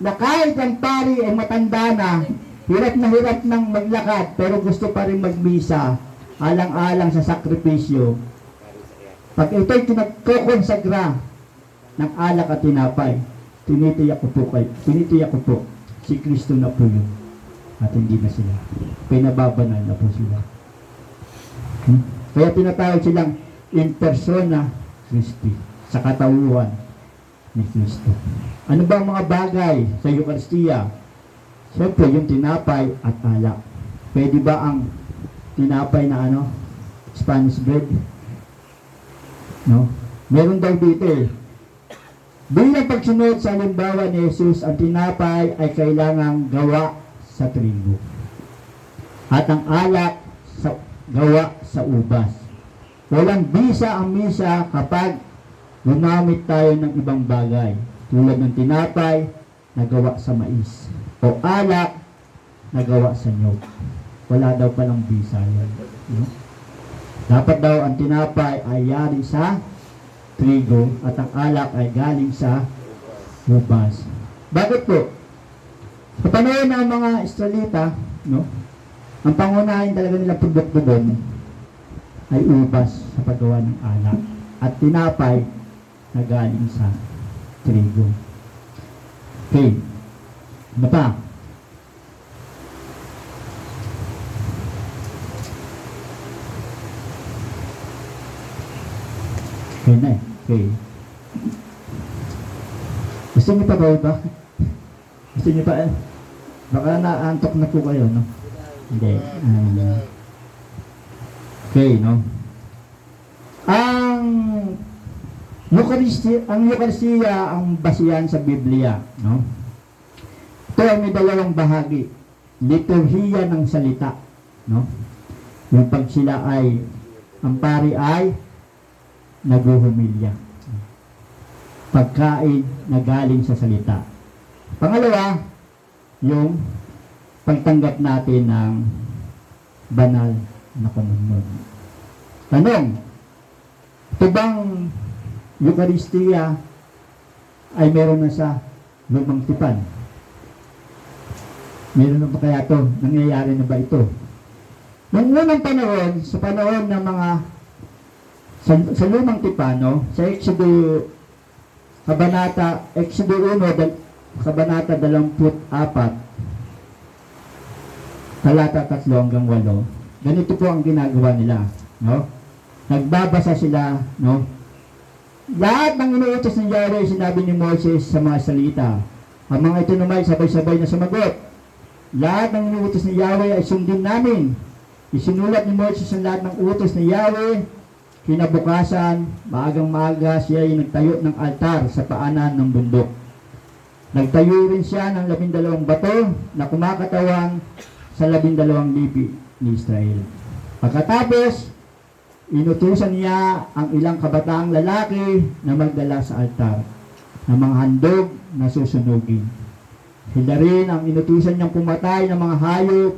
na kahit ang pari ay matanda na, hirap ng maglakad, pero gusto pa rin magmisa, alang-alang sa sakripisyo. Pag ito'y nagkokonsagra ng alak at tinapay, tinitiyak ko po, si Kristo na po yun. At hindi na sila. Pinababanal na po sila. Kaya tinatawag silang in persona Christi, sa katauhan ni Kristo. Ano ba ang mga bagay sa Eucharistia? Siyempre, yung tinapay at alak. Pwede ba ang tinapay na Spanish bread? No? Meron daw dito eh. Bilang pagsunod sa halimbawa ni Jesus, ang tinapay ay kailangang gawa sa trigo. At ang alak gawa sa ubas. Walang bisa ang misa kapag gumamit tayo ng ibang bagay. Tulad ng tinapay na gawa sa mais. O alak na gawa sa nyog. Wala daw palang bisa yan. No? Dapat daw ang tinapay ay yari sa trigo at ang alak ay galing sa ubas. Bakit po? Sa panahon ng mga Israelita, ang pangunahin talaga nila produkto doon ay ubas sa paggawa ng alak at tinapay na galing sa trigo. Okay. Ano pa? Okay na eh. Okay. Gusto niyo pa ba? Gusto niyo pa eh? Baka naantok na po kayo, no? Hindi. Okay, no? Ang Eucharistia ang basihan sa Biblia, no? Ito ay may dalawang bahagi. Liturhiya ng salita, no? Yung pag sila ay, ang pari ay naghuhumilya. Pagkain na galing sa salita. Pangalawa, yung pagtanggap natin ng banal na komunyon. Tanong, ito bang Eucharistia ay meron na sa lumang tipan? Meron na ba kaya ito? Nangyayari na ba ito? Noong unang panahon, sa panahon ng mga sa lumang tipan, sa Exodo 1, Kabanata 24, talata 3 hanggang 8. Ganito po ang ginagawa nila, no? Nagbabasa sila, no? Lahat ng inuutos ng Yahweh, sinabi ni Moses sa mga salita. Ang mga ito naman sabay-sabay na sumagot. Lahat ng inuutos ni Yahweh ay sundin namin. Isinulat ni Moses ang lahat ng utos ni Yahweh. Kinabukasan, maagang-maaga siya ay nagtayo ng altar sa paanan ng bundok. Nagtayo rin siya ng 12 bato na kumakatawang sa 12 lipi ni Israel. Pagkatapos, inutusan niya ang ilang kabataang lalaki na magdala sa altar ng mga handog na susunugin. Sila rin ang inutusan niyang pumatay ng mga hayop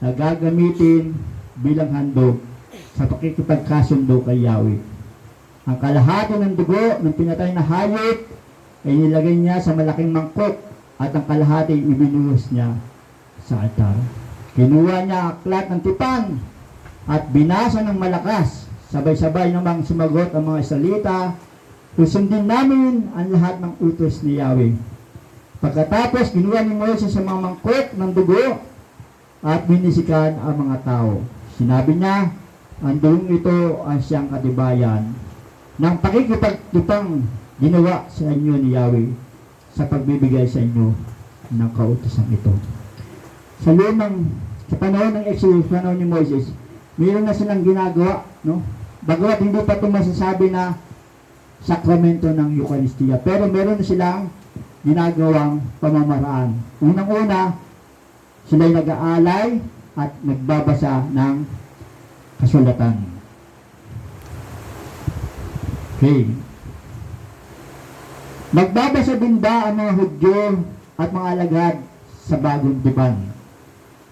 na gagamitin bilang handog sa pakikipagkasundo kay Yahweh. Ang kalahati ng dugo ng pinatay na hayop ay nilagay niya sa malaking mangkok at ang kalahati ibinuhos niya sa altar. Kinuha niya ang aklat ng tipan at binasa ng malakas. Sabay-sabay namang sumagot ang mga Israelita, susundin namin ang lahat ng utos ni Yahweh. Pagkatapos, ginuha ni Moses sa mga mangkok ng dugo at binisikan ang mga tao. Sinabi niya, ang dugong ito ang siyang katibayan ng pakikipagtipang ginawa sa inyo ni Yahweh sa pagbibigay sa inyo ng kautusan ito. Sa panahon ng Exodus, panahon ni Moses, mayroon na silang ginagawa, no? Bagamat hindi pa ito masasabi na sakramento ng Eucharistia, pero meron na silang ginagawang pamamaraan. Unang-una, sila'y nag-aalay at nagbabasa ng kasulatan. Okay. Nagbabasa din ba ang mga Hudyo at mga alagad sa bagong tipan?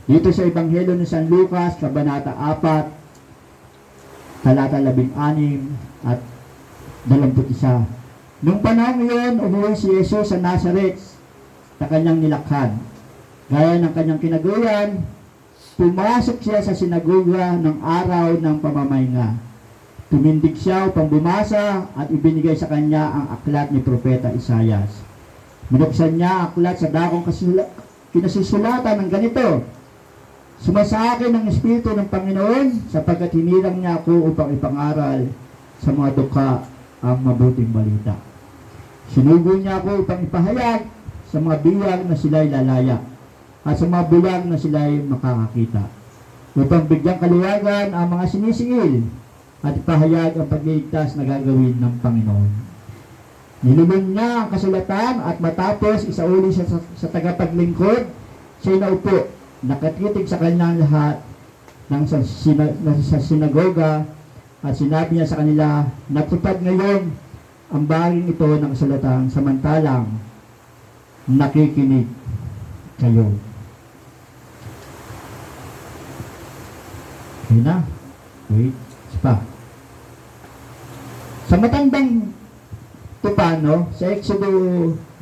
Dito sa Ebanghelyo ni San Lucas, Kabanata 4, talata 16 at 21. Nung panahon iyon, umuwi si Jesus sa Nazareth na kanyang nilakhan. Gaya ng kanyang kinagawian, pumasok siya sa sinagoga ng araw ng pamamahinga. Tumindig siya upang bumasa at ibinigay sa kanya ang aklat ni Propeta Isaias. Binuksan niya ang aklat sa dakong kinasusulatan ng ganito: Sumasakin ang Espiritu ng Panginoon sapagkat hinirang niya ako upang ipangaral sa mga dukha ang mabuting balita. Sinugo niya ako upang ipahayag sa mga biyag na sila'y lalaya at sa mga bulag na sila'y makakakita, upang bigyang kaliwagan ang mga sinisingil at ipahayag ang pagliligtas na gagawin ng Panginoon. Nilulun niya ang kasulatan at matapos isauli siya sa tagapaglingkod, siya'y naupo, nakatitig sa kanyang lahat sa sinagoga at sinabi niya sa kanila, natupad ngayon ang baging ito ng kasulatan samantalang nakikinig kayo. Okay na. Wait. Pa. Sa matandang tupano, sa Exodo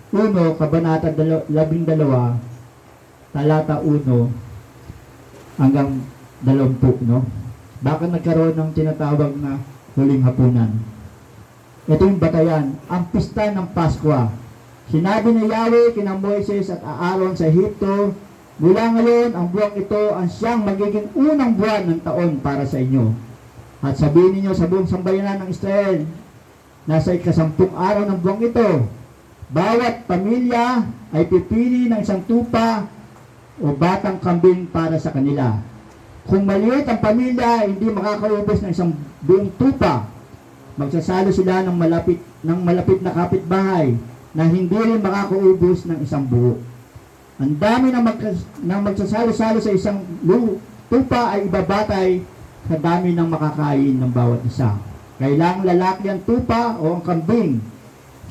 1, Kabanata 12, talata 1 hanggang 20, no? Bakit nagkaroon ng tinatawag na huling hapunan? Ito yung batayan, ang pista ng Paskwa. Sinabi ni Yahweh kina Moises at Aaron sa Ehipto, mula ngayon ang buwang ito ang siyang magiging unang buwan ng taon para sa inyo. At sabihin ninyo sa buong sambayanan ng Israel, nasa ika-10 araw ng buwang ito, bawat pamilya ay pipili ng isang tupa o batang kambing para sa kanila. Kung maliit ang pamilya, hindi makakaubos ng isang buong tupa. Magsasalo sila ng malapit na kapitbahay na hindi rin makakaubos ng isang buo. Ang dami ng magsasalo-salo sa isang tupa ay ibabatay sa dami ng makakain ng bawat isa. Kailangang lalaki ang tupa o ang kambing.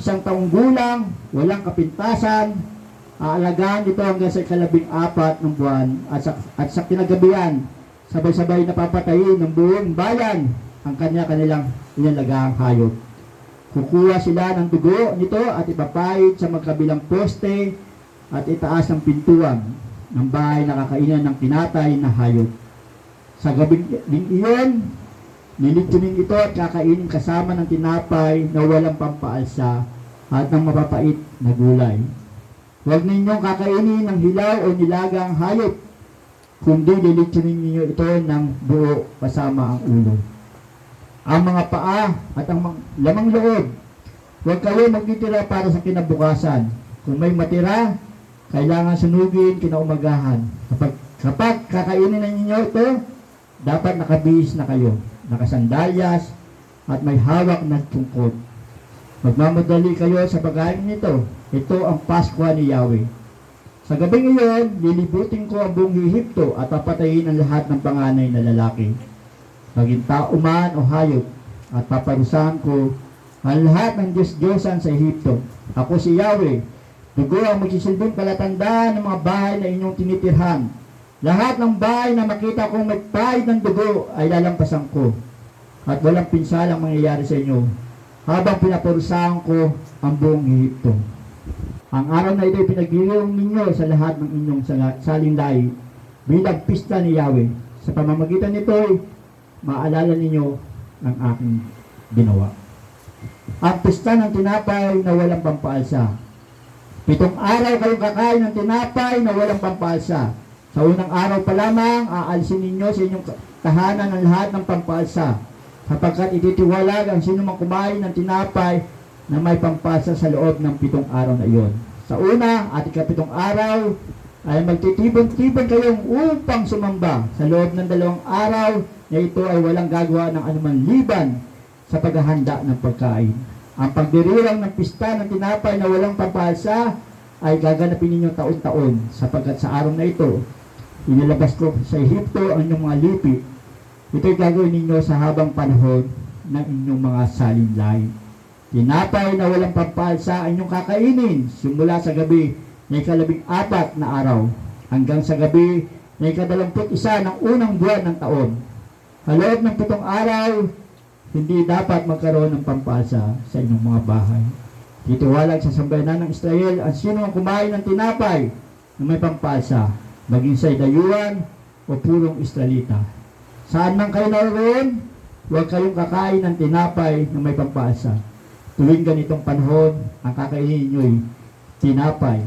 1 taong gulang, walang kapintasan, aalagaan ito hanggang sa 14 ng buwan at sa kinagabihan, sabay-sabay napapatayin ng buong bayan ang kanilang inalagaang hayop. Kukuha sila ng dugo nito at ipapahid sa magkabilang poste at itaas ng pintuan ng bahay na kakainan ng tinatay na hayop. Sa gabing din iyon, nilitunin ito at kakainin kasama ng tinapay na walang pampaalsa at ng mapapait na gulay. Huwag ninyong kakainin ng hilaw o nilagang hayop, kundi lilitunin ninyo ito ng buo kasama ang ulo. Ang mga paa at ang lamang loob, huwag kayo magtitira para sa kinabukasan. Kung may matira, kailangan sunugin kinaumagahan. Kapag kakainin na ninyo ito, dapat nakabihis na kayo, nakasandalyas, at may hawak na tungkod. Magmamadali kayo sa pagkain nito. Ito ang Paskwa ni Yahweh. Sa gabing iyon, lilibutin ko ang buong Ehipto at papatayin ang lahat ng panganay na lalaki, maging tao man o hayop, at paparusahan ko ang lahat ng Diyos-Diyosan sa Ehipto. Ako si Yahweh. Dugo ang magsisilbing palatandaan ng mga bahay na inyong tinitirhan. Lahat ng bahay na makita kong may pahid ng dugo ay lalampasan ko, at walang pinsalang mangyayari sa inyo habang pinaparusahan ko ang buong Ehipto. Ang araw na ito ay pinaglilingkod ninyo sa lahat ng inyong salinday bilang pista ni Yahweh. Sa pamamagitan nito ay maalala ninyo ang aking ginawa. Ang pista ng tinapay na walang pampaalsa. 7 araw kayong kakain ng tinapay na walang pampaalsa. Sa unang araw pa lamang, aalisin ninyo sa inyong tahanan ang lahat ng pampaalsa, sapagkat ititiwalag ang sino mang kumain ng tinapay na may pampalsa sa loob ng 7 araw na iyon. Sa una at ika-7 araw ay magtitibon-tibon kayong upang sumamba. Sa loob ng 2 araw na ito ay walang gagawa ng anuman liban sa paghahanda ng pagkain. Ang pagdiriwang ng pista ng tinapay na walang pampalsa ay gaganapin ninyo taon-taon, sapagkat sa araw na ito inilabas ko sa Ehipto ang inyong mga lipi. Ito'y gagawin ninyo sa habang panahon ng inyong mga salinlain. Tinapay na walang pampalsa ang inyong kakainin simula sa gabi na ika-14 na araw hanggang sa gabi na ika-21 ng unang buwan ng taon. Sa loob ng 7 araw, hindi dapat magkaroon ng pampalsa sa inyong mga bahay. Titiwalag sa sambayanan ng Israel ang sino ang kumain ng tinapay na may pampalsa, maging sa'y dayuhan o purong Israelita. Saan man kayo naroon, huwag kayong kakain ng tinapay na may pampalsa. Tuwing ganitong panahon, ang kakainin nyo'y tinapay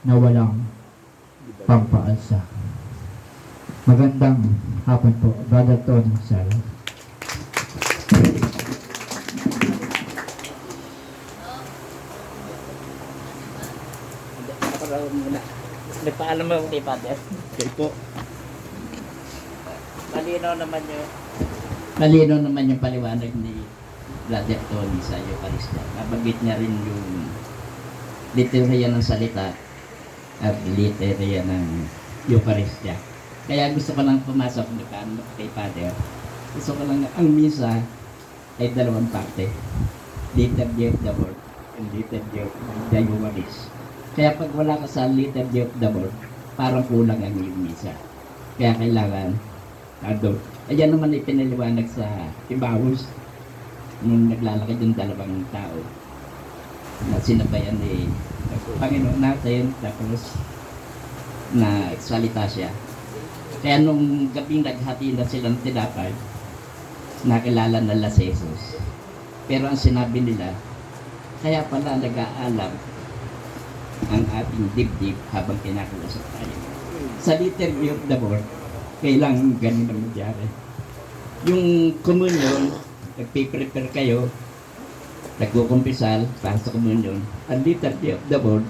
na walang pampaalsa. Magandang hapon po, Brother Tony Sarah. Nakaraon muna. Nagpaalam mo kay Father. Okay po. Malinaw naman yun. Malinaw naman yung paliwanag ni Brother Tony sa Eucharistia. Nabanggit niya rin yung liturhiya ng salita at liturhiya ng Eucharistia. Kaya gusto ko lang pumasok kay Father. Gusto ko lang ang misa ay 2 parte. Liturgy of the Word and Liturgy of the Eucharist. Kaya pag wala ka sa Liturgy of the Word, parang kulang ang yung misa. Kaya kailangan doon. Ayan naman ay pinaliwanag sa Ibawos nung naglalakad yung 2 tao na sinabayan ni Panginoon natin tapos na salita siya. Kaya nung gabing naghati na silang tinapay, nakilala na si Jesus. Pero ang sinabi nila, kaya pala nag-aalam ang ating dibdib habang kinakausap tayo. Sa liturgy of the Word, kailangan ganun ang magyari. Yung communion, nagpiprepare kayo, nagkukumpisal para sa communion, ang liturgy of the Word,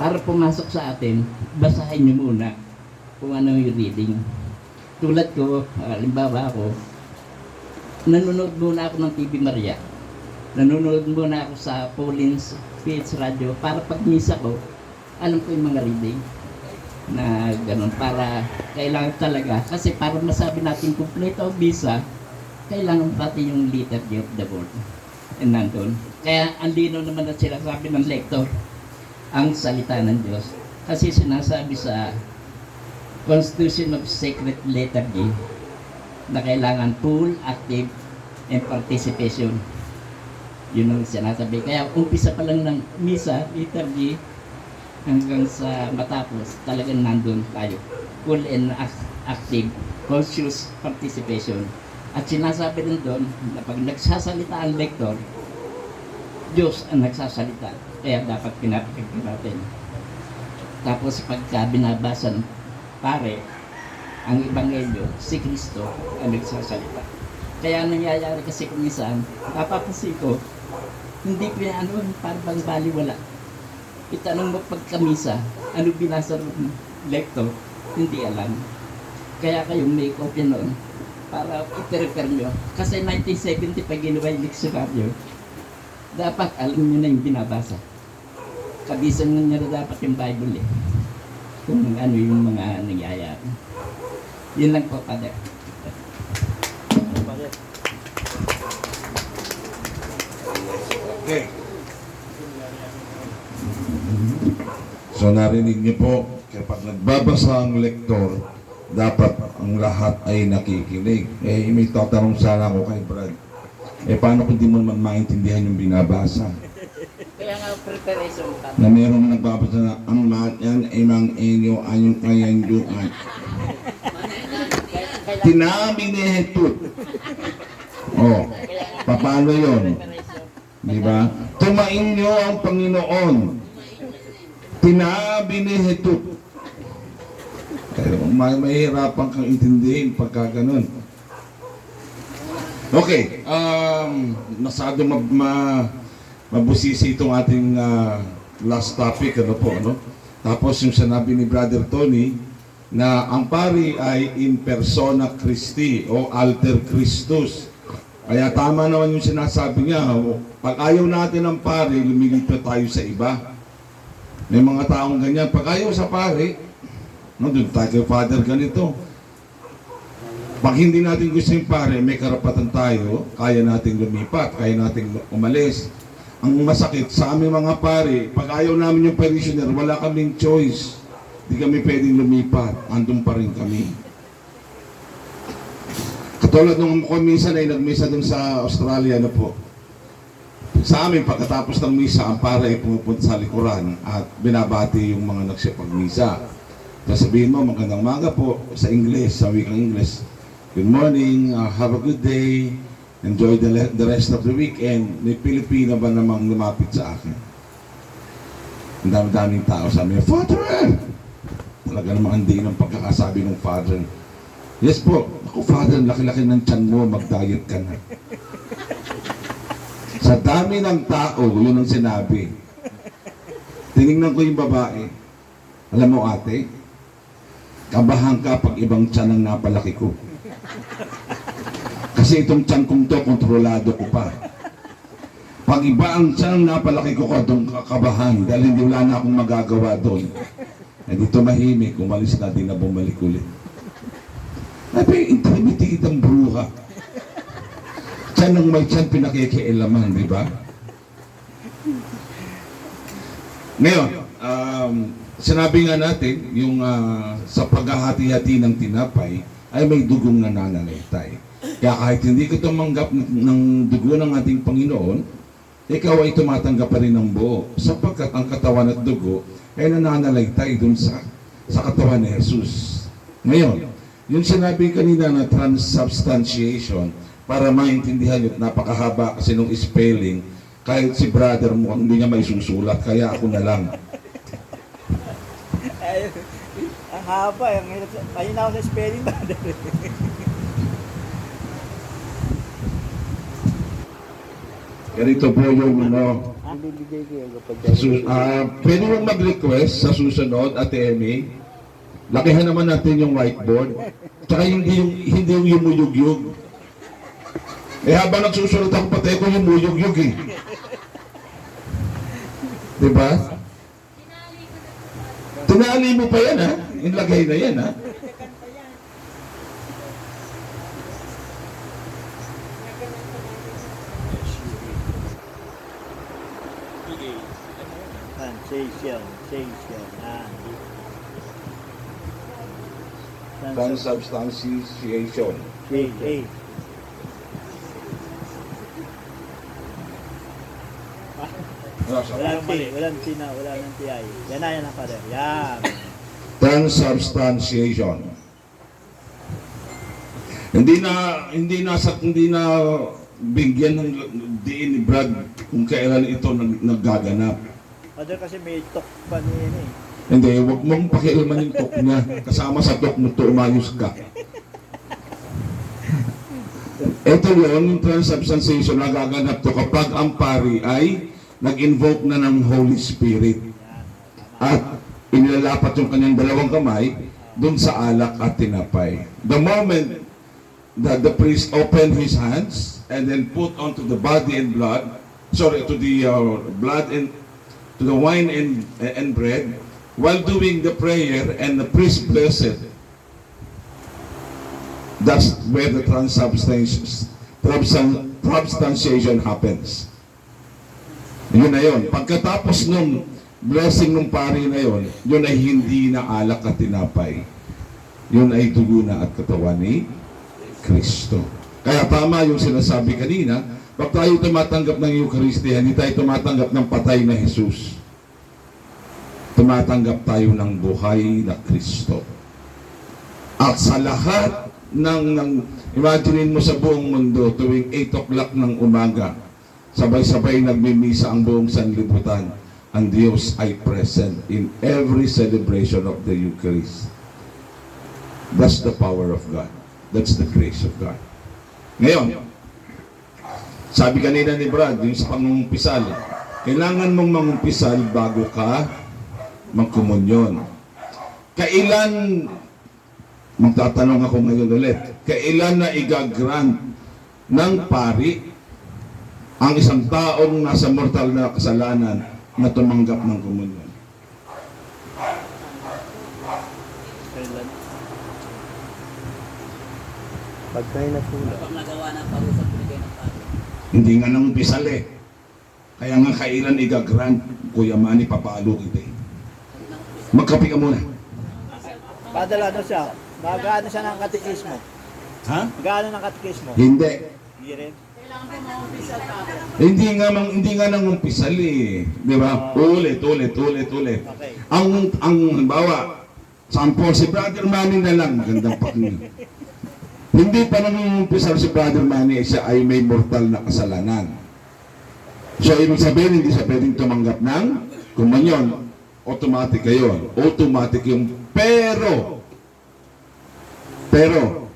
para pumasok sa atin, basahin nyo muna kung ano yung reading. Tulad ko, halimbawa ako, nanonood muna ako ng TV Maria. Nanonood muna ako sa Pauline's PH Radio para pag misa ko, alam ko yung mga reading na ganun para kailangan talaga kasi para masabi natin kumpleto ang misa, kailangan pati yung liturgy of the Word and nandun. Kaya ang lino naman na sinasabi ng lector ang salita ng Diyos kasi sinasabi sa Constitution of Sacred Liturgy na kailangan full, active, and participation. Yun ang sinasabi. Kaya umpisa pa lang ng misa, liturgy, hanggang sa matapos, talagang nandun tayo. Full and active, conscious participation. At sinasabi rin doon na pag nagsasalita ang lektor, Diyos ang nagsasalita. Kaya dapat pinapakinggan natin. Tapos pagka binabasa ng pare, ang Ebanghelyo, si Kristo ang nagsasalita. Kaya nangyayari kasi kung minsan, napapansin ko, hindi ko yan parang bang baliwala. Itanong mo pagkamisa, ano binasa ng lektor, hindi alam. Kaya kayo may kopya noon para i-refer nyo. Kasi 1970 pag ginawa yung diksyonaryo, dapat alam nyo na yung binabasa. Kabisan nyo na dapat yung Bible kung ano yung mga nangyayari. Yun lang po, Father. Okay. So narinig niyo po, kapag nagbabasa ang lektor, dapat ang lahat ay nakikinig. May tatanong sana ako kay Brad. Paano kung di mo naman maintindihan yung binabasa? Kaya nga preparation pa. Na merong nagbabasa na ang lahat yan ay mang inyo ayong kayanduan. Tinabi ni Jesus. Oh, paano yun? Diba? Tumain nyo ang Panginoon. Tinabi ni Jesus. Kaya mahirapan kang intindihin pagka ganun. Okay, masyado mabusisi itong ating last topic, ano po, ano? Tapos yung sinabi ni Brother Tony na ang pari ay in persona Christi o alter Christus. Kaya tama naman yung sinasabi niya, pag ayaw natin ng pari, lumilipit tayo sa iba. May mga taong ganyan, pag ayaw sa pari, No, doon tayo kay Father ganito. Pag hindi natin gusto yung pare, may karapatan tayo, kaya nating lumipat, kaya nating umalis. Ang masakit sa aming mga pare, pag ayaw namin yung parishioner, wala kaming choice. Hindi kami pwedeng lumipat, andun pa rin kami. Katulad nung minsan ay nagmisa dun sa Australia na po. Sa amin, pagkatapos ng misa, ang pare ay pumupunta sa likuran at binabati yung mga nagsipagmisa. Sasabihin mo, magandang umaga po sa English, sa wikang English. Good morning, have a good day, enjoy the rest of the weekend. May Pilipina ba namang lumapit sa akin? Ang dami-daming tao sa amin, Father! Talaga namang hindi ng pagkakasabi ng Father. Yes po, ako Father, laki-laki ng tiyan mo, mag-diet ka na. Sa dami ng tao, yun ang sinabi. Tinignan ko yung babae. Alam mo ate, kabahan ka pag ibang tiyan ang napalaki ko. Kasi itong tiyan kong to, kontrolado ko pa. Pag iba ang tiyan ang napalaki ko, doon kakabahan dahil hindi wala na akong magagawa doon. Eh dito mahimik, umalis na, di na bumalik ulit. Ay, intimidated ang bruha. Tiyan ng may tiyan pinakikialaman, di ba? Ngayon, sinabi nga natin, yung sa paghahati-hati ng tinapay, ay may dugong nananalaytay. Kaya kahit hindi ka tumanggap ng dugo ng ating Panginoon, ikaw ay tumatanggap pa rin ng buo. Sapagkat ang katawan at dugo ay nananalaytay dun sa katawan ni Jesus. Ngayon, yung sinabi kanina na transubstantiation, para maintindihan yun, napakahaba kasi nung spelling, kahit si brother mo, hindi niya may susulat, kaya ako na lang. Ay, ang haba. Ayun ako sa spelling ba? Ganito po yung Bibigay ko yung kapag pwede mong mag-request sa susunod at Emmy. Lakihan naman natin yung whiteboard. Tsaka hindi yung yumuyug-yug. Eh habang nagsusunod ako patay ko yumuyug-yug eh. Diba? Tinali mo pa yan ha? Inlagay na yan ha? Sensation. Transubstantiation. Walang tina, wala nang TI. Yan na pare. Yan. Transubstantiation. Hindi na bigyan ng diin ni Brad kung kailan ito naggaganap. Father kasi may talk pa niya eh. Hindi, huwag mong pakialaman yung talk niya. Kasama sa talk mo to, umayos ka. Ito yun, yung transubstantiation nagaganap to kapag ang pari ay nag-invoke na ng Holy Spirit. At inilalapat yung kanyang dalawang kamay dun sa alak at tinapay. The moment that the priest opened his hands and then put onto the body and blood, to the blood and to the wine and bread, while doing the prayer and the priest blessed, that's where the transubstantiation happens. Yun na yun. Pagkatapos nung blessing ng pari na yun, yun ay hindi na alak at tinapay. Yun ay dugo na at katawan ni Kristo. Kaya tama yung sinasabi kanina, pag tayo tumatanggap ng Eucharistia, hindi tayo tumatanggap ng patay na Jesus. Tumatanggap tayo ng buhay na Kristo. At sa lahat imaginein mo sa buong mundo, tuwing 8 o'clock ng umaga, sabay-sabay nagmimisa ang buong sanlibutan. Ang Diyos ay present in every celebration of the Eucharist. That's the power of God. That's the grace of God. Ngayon, sabi kanina ni Brad, yung sa pangungumpisal, kailangan mong mangumpisal bago ka magkomunyon. Kailan, magtatanong ako ngayon ulit, kailan na igagrant ng pari ang isang taong nasa mortal na kasalanan na tumanggap ng komunyon? Pag kayo nagpula. Hindi nga nang umpisal eh. Kaya nga kailan igagrant, Kuya Manny, papalo kita eh. Magkape ka muna. Padala ano siya? Magaano siya ng katikismo? Ha? Gaano ng katikismo? Hindi. Hindi rin. Hindi nga nang umpisal eh. Di ba? Ulit. Okay. Ang halimbawa, sample, si Brother Manny na lang, magandang pakinggan. Hindi pa nang umpisal si Brother Manny, siya ay may mortal na kasalanan. So, ibig sabihin, hindi siya pwedeng tumanggap ng kumunyon. Automatic yun. Automatic yung pero,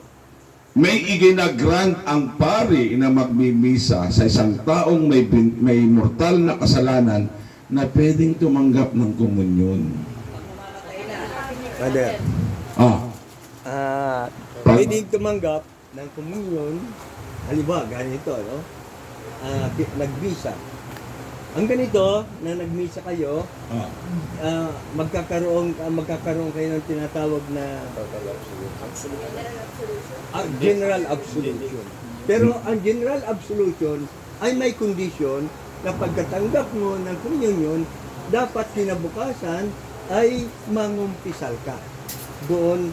may iginagrant ang pari na magmimisa sa isang taong may mortal na kasalanan na pwedeng tumanggap ng komunyon. Father, Ah, pwedeng tumanggap ng komunyon, halimbawa, ganito, no? Nagbisa. Ang ganito, na nagmisa kayo, magkakaroon kayo ng tinatawag na general absolution. Pero ang general absolution ay may condition na pagkatanggap mo ng komunyon, dapat kinabukasan ay mangumpisal ka. Doon,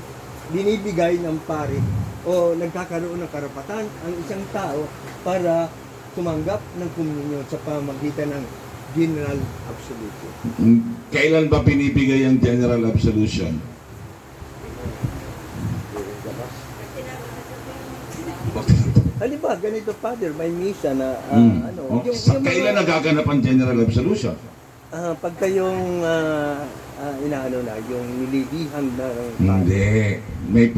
binibigay ng pari o nagkakaroon ng karapatan ang isang tao para tumanggap ng komunyon sa pamagitan ng general absolution. kailan ba binibigay ang general absolution? Halimbawa, ganito, Father, may misa na Kailan nagaganap ang general absolution? pag kayong yung nililihan na Hindi. May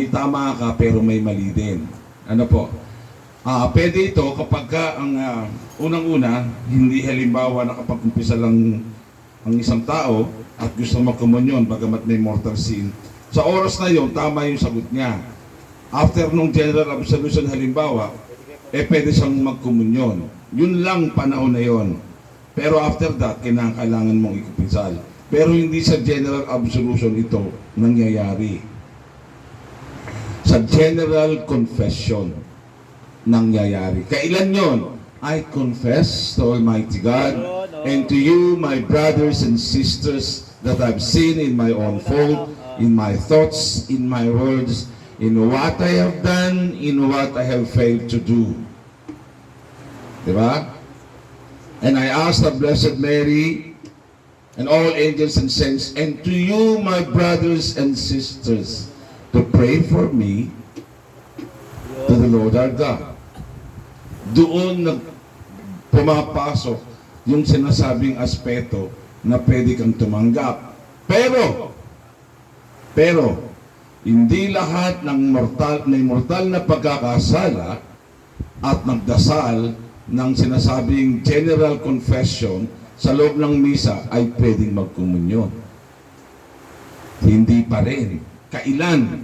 tama ka pero may mali din. Ano po? Pwede ito kapag ang unang-una, hindi halimbawa nakapag-umpisa lang ang isang tao at gusto magkomunyon bagamat may mortal sin. Sa oras na yon, tama yung sagot niya. After nung general absolution halimbawa, pwede siyang magkomunyon. Yun lang panahon na yon. Pero after that, kailangan mong ikupisal. Pero hindi sa general absolution ito nangyayari. Sa general confession nangyayari. Kailan yon? I confess to Almighty God and to you, my brothers and sisters, that I've seen in my own fault, in my thoughts, in my words, in what I have done, in what I have failed to do. Diba? And I ask the Blessed Mary and all angels and saints, and to you, my brothers and sisters, to pray for me to the Lord our God. Doon pumapasok yung sinasabing aspeto na pwede kang tumanggap. Pero, hindi lahat ng may mortal na pagkakasala at nagdasal ng sinasabing general confession sa loob ng misa ay pwedeng magkomunyon. Hindi pa rin. Kailan?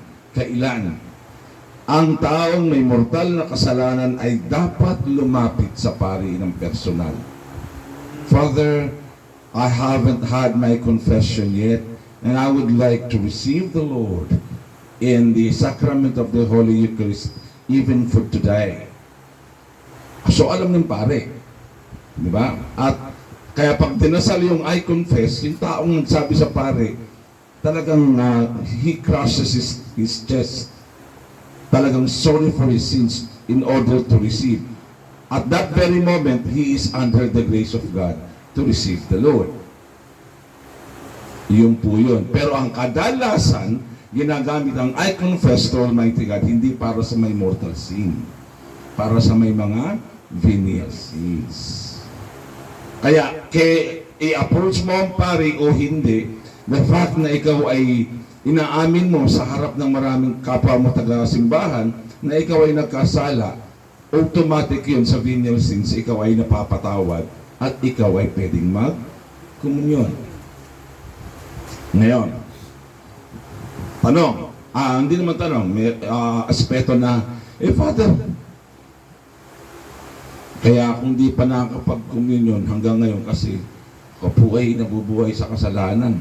Ang taong may mortal na kasalanan ay dapat lumapit sa pari ng personal. Father, I haven't had my confession yet, and I would like to receive the Lord in the sacrament of the Holy Eucharist even for today. So alam ng pare, di ba? At kaya pag dinasal yung I confess, yung taong nagsabi sa pare, talagang he crushes his chest. Talagang sorry for his sins in order to receive. At that very moment, he is under the grace of God to receive the Lord. Yun po yun. Pero ang kadalasan, ginagamit ang I confess to Almighty God, hindi para sa may mortal sin. Para sa may mga venial sins. Kaya, i-approach mo ang pari o hindi, the fact na ikaw ay inaamin mo sa harap ng maraming kapwa mo taga-simbahan na ikaw ay nagkasala, automatic yun sa venial sins, ikaw ay napapatawad at ikaw ay pwedeng mag-komunyon. Ngayon, tanong, hindi naman tanong, may aspeto na, Father, kaya kung di pa nakakapag-komunyon hanggang ngayon kasi ako po ay nabubuhay sa kasalanan.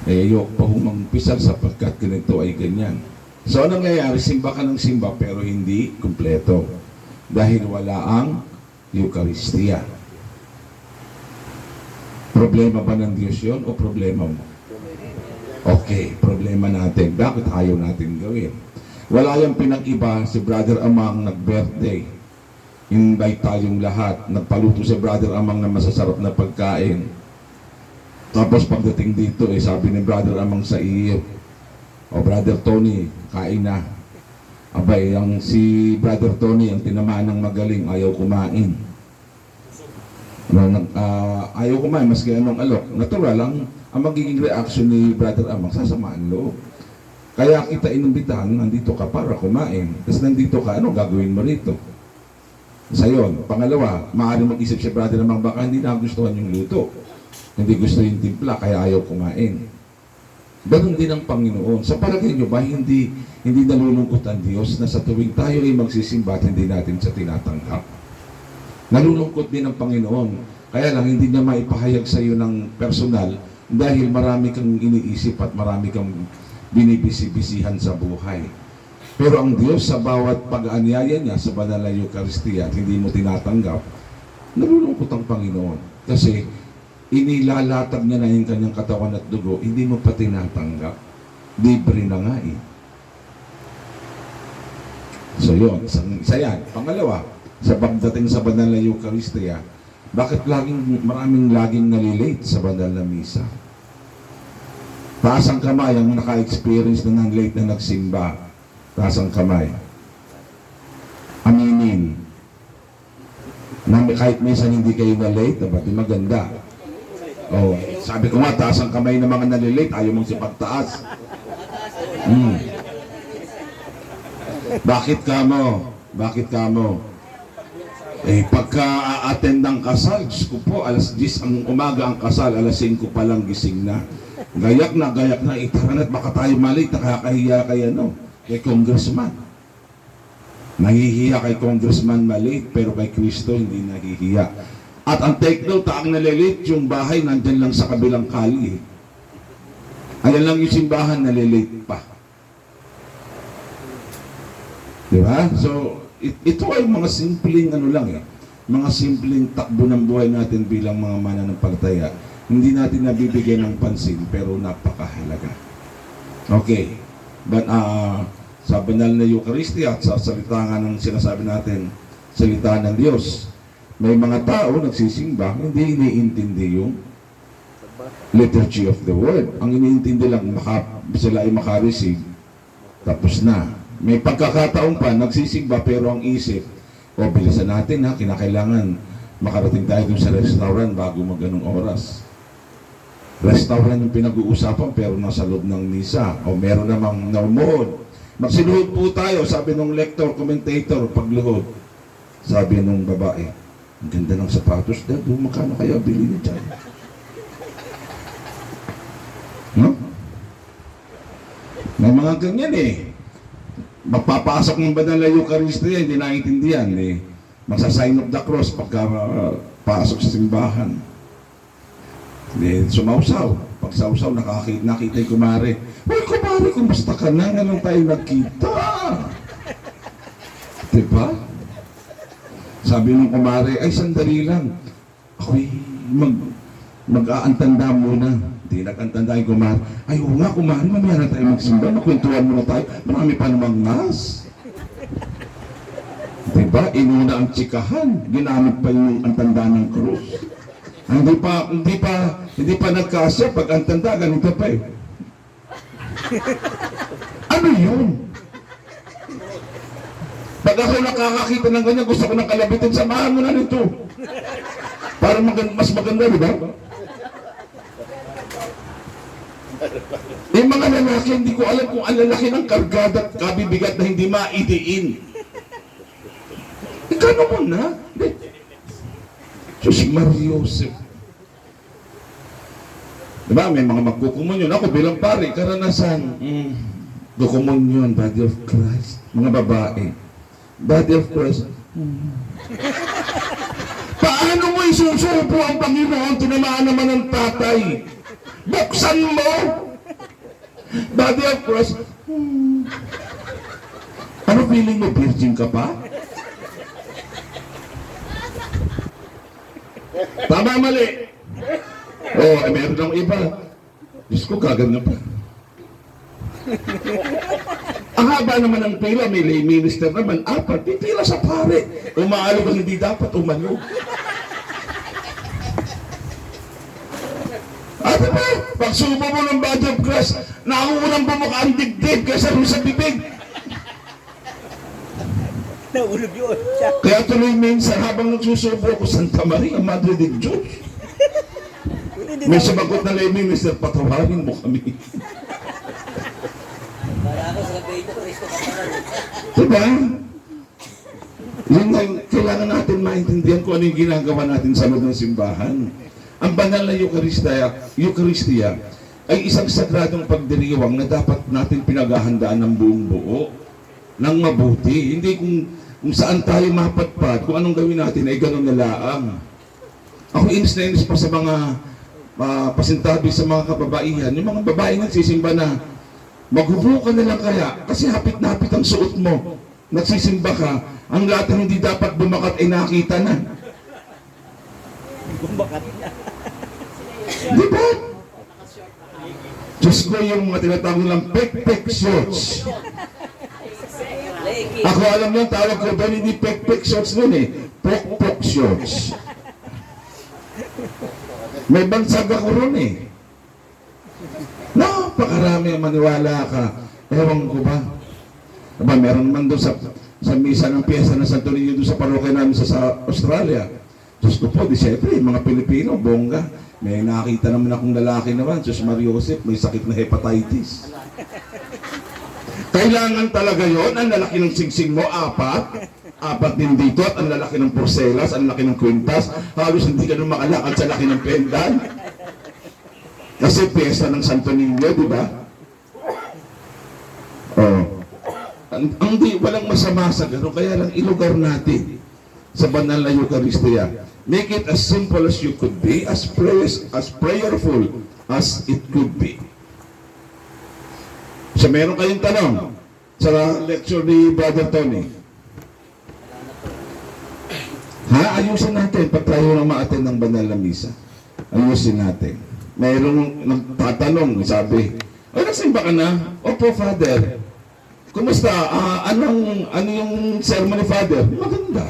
Ayok pa humang pisal sapagkat ganito ay ganyan. So, anong nangyayari? Simba ka ng simba pero hindi kumpleto. Dahil wala ang Eucharistia. Problema ba ng Diyos yun o problema mo? Okay, problema natin. Bakit ayaw natin gawin? Wala yung pinag-iba si Brother Amang nag-birthday. Invite tayong lahat. Nagpaluto si Brother Amang na masasarap na pagkain. Tapos pagdating dito, sabi ni Brother Amang sa iyo, o Brother Tony, kain na. Abay, si Brother Tony, ang tinamaan ng magaling, ayaw kumain. Ayaw kumain, maski anong alok. Natural lang, ang magiging reaction ni Brother Amang, sasamaan loob. Kaya kita inumbitahan, nandito ka para kumain. Tapos nandito ka, ano gagawin mo rito? Sa yun. Pangalawa, maaaring mag-isip si Brother Amang, baka hindi nagustuhan yung luto. Hindi gusto yung timpla, kaya ayaw kumain. Ganon din ang Panginoon. Sa palagay nyo ba, hindi nalulungkot ang Diyos na sa tuwing tayo ay magsisimba at hindi natin siya tinatanggap? Nalulungkot din ang Panginoon. Kaya lang, hindi niya maipahayag sa iyo ng personal dahil marami kang iniisip at marami kang binibisi-bisihan sa buhay. Pero ang Diyos sa bawat pag-aanyaya niya sa banal na Eucharistia at hindi mo tinatanggap, nalulungkot ang Panginoon. Kasi inilalatag niya na yung kanyang katawan at dugo, hindi mo pa tinatanggap. Libre na nga eh. So yun, isa yan. Pangalawa, sa pagdating sa banal na Eucharistia, bakit maraming laging nalilate sa banal na misa? Taas ang kamay ang naka-experience na late na nagsimba. Taas ang kamay. Aminin. Na kahit minsan hindi kayo na late, diba? Di maganda. Oh, sabi ko nga, taas ang kamay ng mga nalilate, ayaw mong sipagtaas. Bakit ka mo? Bakit ka mo? Pagka-attend ng kasal, Diyos ko po, alas 10 ang umaga ang kasal, alas 5 pa lang gising na. Gayak na, itaran at baka tayo mali, nakakahiya kay congressman. Nahihiya kay congressman mali, pero kay Kristo hindi nahihiya. At ang take note, ang nalilate, yung bahay nandyan lang sa kabilang kali. Ayan lang yung simbahan, nalilate pa. Diba? So, ito ay mga simpleng mga simpleng takbo ng buhay natin bilang mga mananampalataya. Hindi natin nabibigyan ng pansin, pero napakahalaga. Okay. But, sa banal na Eucharistia at sa salita nga ng sinasabi natin, salita ng Diyos, may mga tao nagsisimba, hindi iniintindi yung liturgy of the word. Ang iniintindi lang, sila ay makareceive, tapos na. May pagkakataon pa, nagsisimba, pero ang isip, bilisan natin kinakailangan makarating tayo dun sa restaurant bago mag-anong oras. Restaurant yung pinag-uusapan, pero nasa loob ng misa, o meron namang naumuhod. Magsiluhod po tayo, sabi nung lector, commentator, pagluhod. Sabi nung babae, ang ganda ng sapatos, Dad, magkano kaya bili niya dyan? No? May mga ganyan Magpapasok ng banal na Eucharistia, hindi naiintindihan Magsasign of the cross pagka pasok sa simbahan. Sumausaw. Pag sausaw, nakita yung kumare. Uy, kumare, kumusta ka na? Nga lang tayo nagkita. Diba? Sabi ng kumare, ay sandali lang. Ako'y mag-aantanda muna. Hindi nag-antanda yung kumare. Ay, oo nga kumare, mamaya na tayo magsimba. Nakwentuhan muna tayo. Marami pa namang mas. Diba? Inuna ang tsikahan. Ginamit pa yung antanda ng krus. Hindi pa nagkasya. Pag antanda, ganito pa Ano yun? Pag ako nakakakita ng ganyan, gusto ko ng kalabitin, samahan mo na nito. Para mas maganda, di ba? Yung mga lalaki, hindi ko alam kung ang lalaki ng kargada at kabibigat na hindi maidiin. Gano'n mo na? Diyos Mariosep. Diba, may mga magkukumunyon. Ako bilang pari, karanasan. Kukumunyon, body of Christ. Mga babae. Body of Christ. Paano mo isusubo ang Panginoon? Tinamaan naman ng tatay. Buksan mo! Body of Christ. Ano feeling mo, virgin ka pa? Tama, mali. Oh, eh, meron ng iba. Diyos ko, gaganda pa. Ang haba naman ng pila, may lay minister naman, 4, pipila sa pare. Umaalog ang hindi dapat umalog. At diba, pag subo mo ng body of Christ, nakuunang bumuka ang dibdib kaysa rin sa bibig. Naulog yun siya. Kaya tuloy minsan habang nagsusubo ko, Santa Maria, Madre de Dios. May sumagot na lay minister, patawarin mo kami. Diba? Yun nga, kailangan natin maintindihan kung ano yung ginagawa natin sa loob ng simbahan. Ang banal na Eucharistia ay isang sagradong pagdiriwang na dapat natin pinaghahandaan ng buong buo, ng mabuti. Hindi kung saan tayo mapatpat, kung anong gawin natin ay gano'n na laang. Ako inis na inis pa sa mga pasintabi sa mga kababaihan, yung mga babae nagsisimba na maghubo ka na lang kaya kasi hapit na hapit ang suot mo. Nagsisimba ka, ang lahat ng hindi dapat bumakat ay nakita na. Bumbakat niya. Di ba? Diyos ko, yung mga tinatawag nilang pek-pek shorts. Ako alam mo, tawag ko doon, hindi pek-pek shorts nun eh. Pok-pok shorts. May bansag ako ron eh. Napakarami ang maniwala ka. Ewan ko ba? Aba, meron naman doon sa misa ng piyesta ng Santo Niño doon sa parokya namin sa Australia. Diyos ko po, di siyempre, mga Pilipino, bongga. May nakita naman akong lalaki naman, Diyos Mario Joseph, may sakit na hepatitis. Kailangan talaga yon. Ang lalaki ng singsing mo, 4 din dito, at ang lalaki ng porcelas, ang laki ng kwintas, halos hindi ka nung makalakad sa laki ng pendan. Kasi piyesta ng Santo Niño, di ba? Oh. Walang masama sa gano'n, kaya lang ilugar natin sa banal na Eucharistia. Make it as simple as you could be, as prayerful as it could be. So meron kayong tanong sa lecture ni Brother Tony? Ayusin natin pag tayo nang ma-attend ng banal na misa. Ayusin natin. Mayroong nagtatanong, sabi, nagsimba ka na? Opo, Father. Kumusta? Ano yung ceremony, Father? Maganda.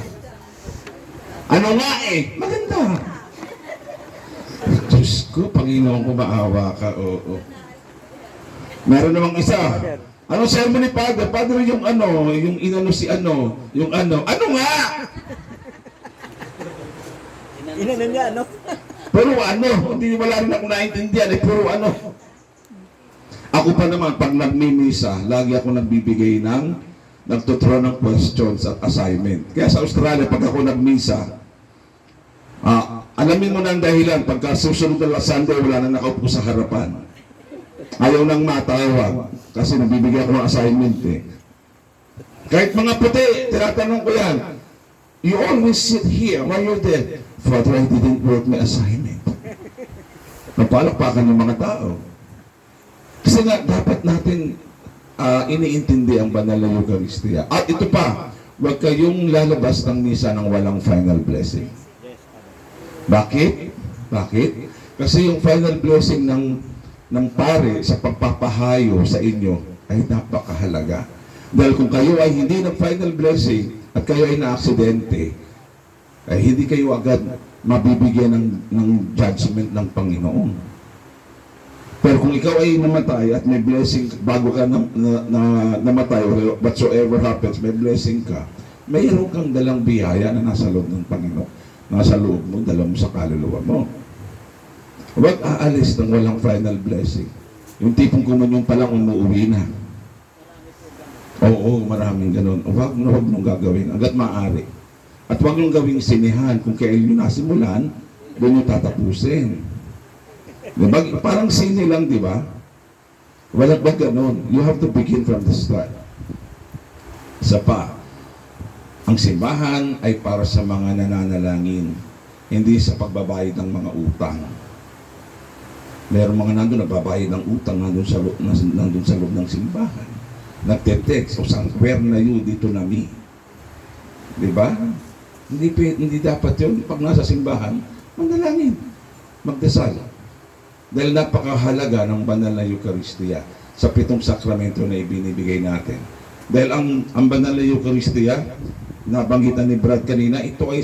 Ano nga eh? Maganda. Diyos ko, Panginoon ko, maawa ka. Oo. Meron namang isa. Anong ceremony, Father? Father, yung inano si yung ano nga? Inano niya, ano? Pero hindi wala rin ako naintindihan, puro Ako pa naman, pag nagmimisa, lagi ako nagbibigay nagtuturo ng questions at assignment. Kaya sa Australia, pag ako nagmisa, alamin mo na ang dahilan, pagka susunod na Sunday, wala na nakaupo sa harapan. Ayaw nang matawag, kasi nabibigay ako ng assignment eh. Kahit mga puti, tinatanong ko yan, you always sit here while you're there. Father, I didn't write my assignment. Napalakpakan ng mga tao. Kasi nga, dapat natin iniintindi ang banal na Eucharistia. At ito pa, huwag kayong lalabas ng misa ng walang final blessing. Bakit? Kasi yung final blessing ng pare sa pagpapahayo sa inyo ay napakahalaga. Dahil kung kayo ay hindi ng final blessing at kayo ay na-aksidente, ay hindi kayo agad mabibigyan ng judgment ng Panginoon. Pero kung ikaw ay namatay at may blessing bago ka namatay, whatsoever happens, may blessing ka, mayroon kang dalang biyaya na nasa loob ng Panginoon. Nasa loob mo, dala mo sa kaluluwa mo. Huwag aalis ng walang final blessing. Yung tipong kumunyon pa lang umuwi na. Oo, maraming ganun. Huwag nung gagawin hanggat maaari. At huwag nung gawing sinihan. Kung kailan nyo nasimulan, doon nyo tatapusin. Diba? Parang sini lang, di ba? Walang ba ganun? You have to begin from the start. Isa pa, ang simbahan ay para sa mga nananalangin, hindi sa pagbabayad ng mga utang. Meron mga nandun nagbabayad ng utang nandun sa loob ng simbahan. nagte-text o where na you dito na me. Di ba? Hindi dapat yun. Pag nasa simbahan, manalangin, magdasal. Dahil napakahalaga ng banal na Eucharistia sa 7 sakramento na ibinibigay natin. Dahil ang banal na Eucharistia, nabanggitan ni Brad kanina, ito ay